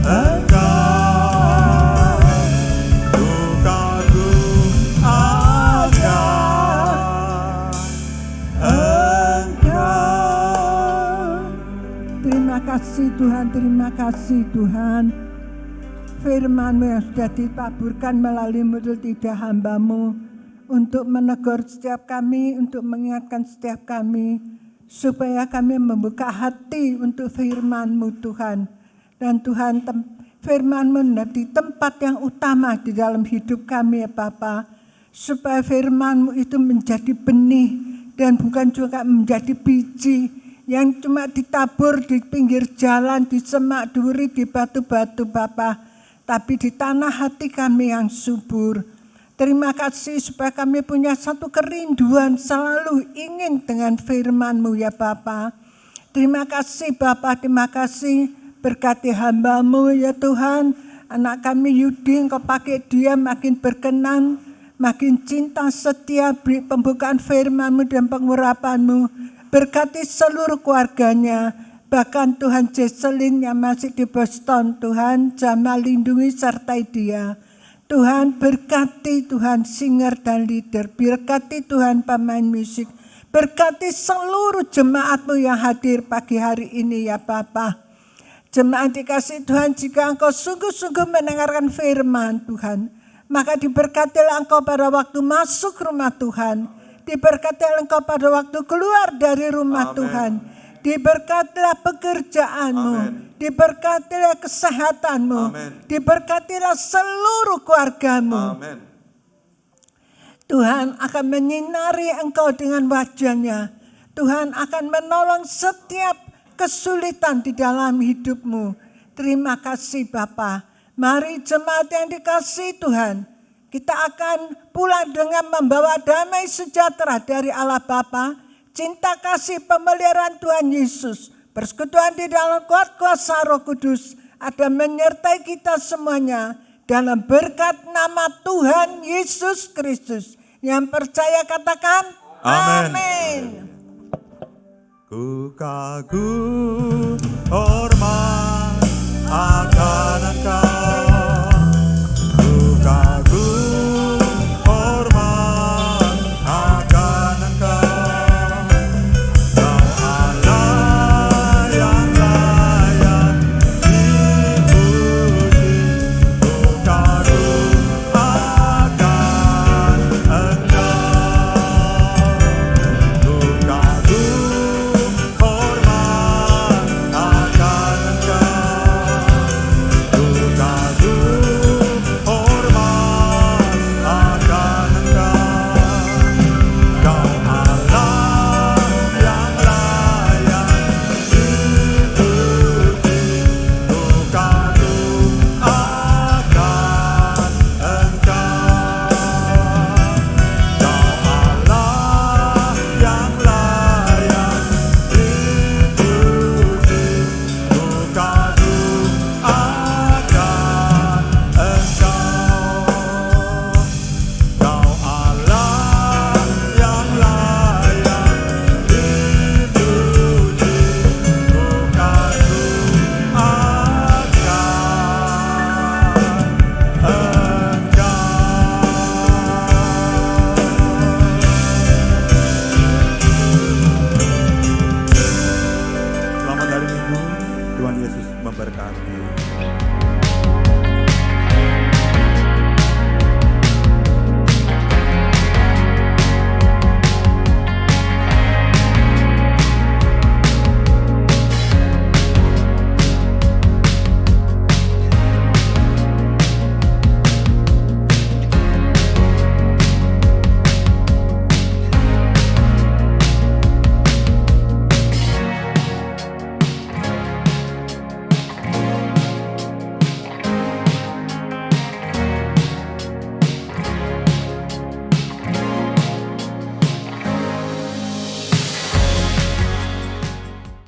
Engkau, ku kagum akan Engkau. Terima kasih Tuhan, terima kasih Tuhan. Firman-Mu yang sudah ditaburkan melalui mulut lidah hamba-Mu untuk menegur setiap kami, untuk mengingatkan setiap kami, supaya kami membuka hati untuk firman-Mu Tuhan. Dan Tuhan, firman-Mu menjadi tempat yang utama di dalam hidup kami ya Bapa, supaya firman-Mu itu menjadi benih dan bukan juga menjadi biji yang cuma ditabur di pinggir jalan, di semak duri, di batu-batu Bapa, tapi di tanah hati kami yang subur. Terima kasih supaya kami punya satu kerinduan selalu ingin dengan firman-Mu ya Bapa. Terima kasih Bapa, terima kasih, berkati hamba-Mu ya Tuhan. Anak kami Yudi, Engkau pakai dia makin berkenan, makin cinta setia beri pembukaan firman-Mu dan pengurapan-Mu. Berkati seluruh keluarganya, bahkan Tuhan Jesselin yang masih di Boston, Tuhan jamah lindungi sertai dia. Tuhan berkati, Tuhan singer dan leader, berkati Tuhan pemain musik, berkati seluruh jemaat-Mu yang hadir pagi hari ini ya Bapa. Jemaat dikasih Tuhan, jika Engkau sungguh-sungguh mendengarkan firman Tuhan, maka diberkatilah Engkau pada waktu masuk rumah Tuhan. Diberkatilah Engkau pada waktu keluar dari rumah Amen. Tuhan. Diberkatilah pekerjaan-Mu. Amen. Diberkatilah kesehatan-Mu. Amen. Diberkatilah seluruh keluarga-Mu. Amin. Tuhan akan menyinari Engkau dengan wajah-Nya. Tuhan akan menolong setiap kesulitan di dalam hidup-Mu. Terima kasih Bapa. Mari jemaat yang dikasihi Tuhan, kita akan pulang dengan membawa damai sejahtera dari Allah Bapa, cinta kasih pemeliharaan Tuhan Yesus, persekutuan di dalam kuat kuasa Roh Kudus ada menyertai kita semuanya dalam berkat nama Tuhan Yesus Kristus. Yang percaya katakan Amin. amin. Ku kagum hormat akan Engkau, ku kagum hormat akan Engkau, Kau Allah yang layak dipuji, ku kagum akan Engkau, ku kagum hormat akan Engkau, ku kagum hormat akan Engkau, Kau Allah yang layak dipuji, ku kagum akan Engkau, Kau Allah yang layak dipuji, ku kagum akan Engkau, Kau Allah yang layak dipuji, ku kagum akan Engkau. Selamat hari Minggu, Tuhan Yesus memberkati.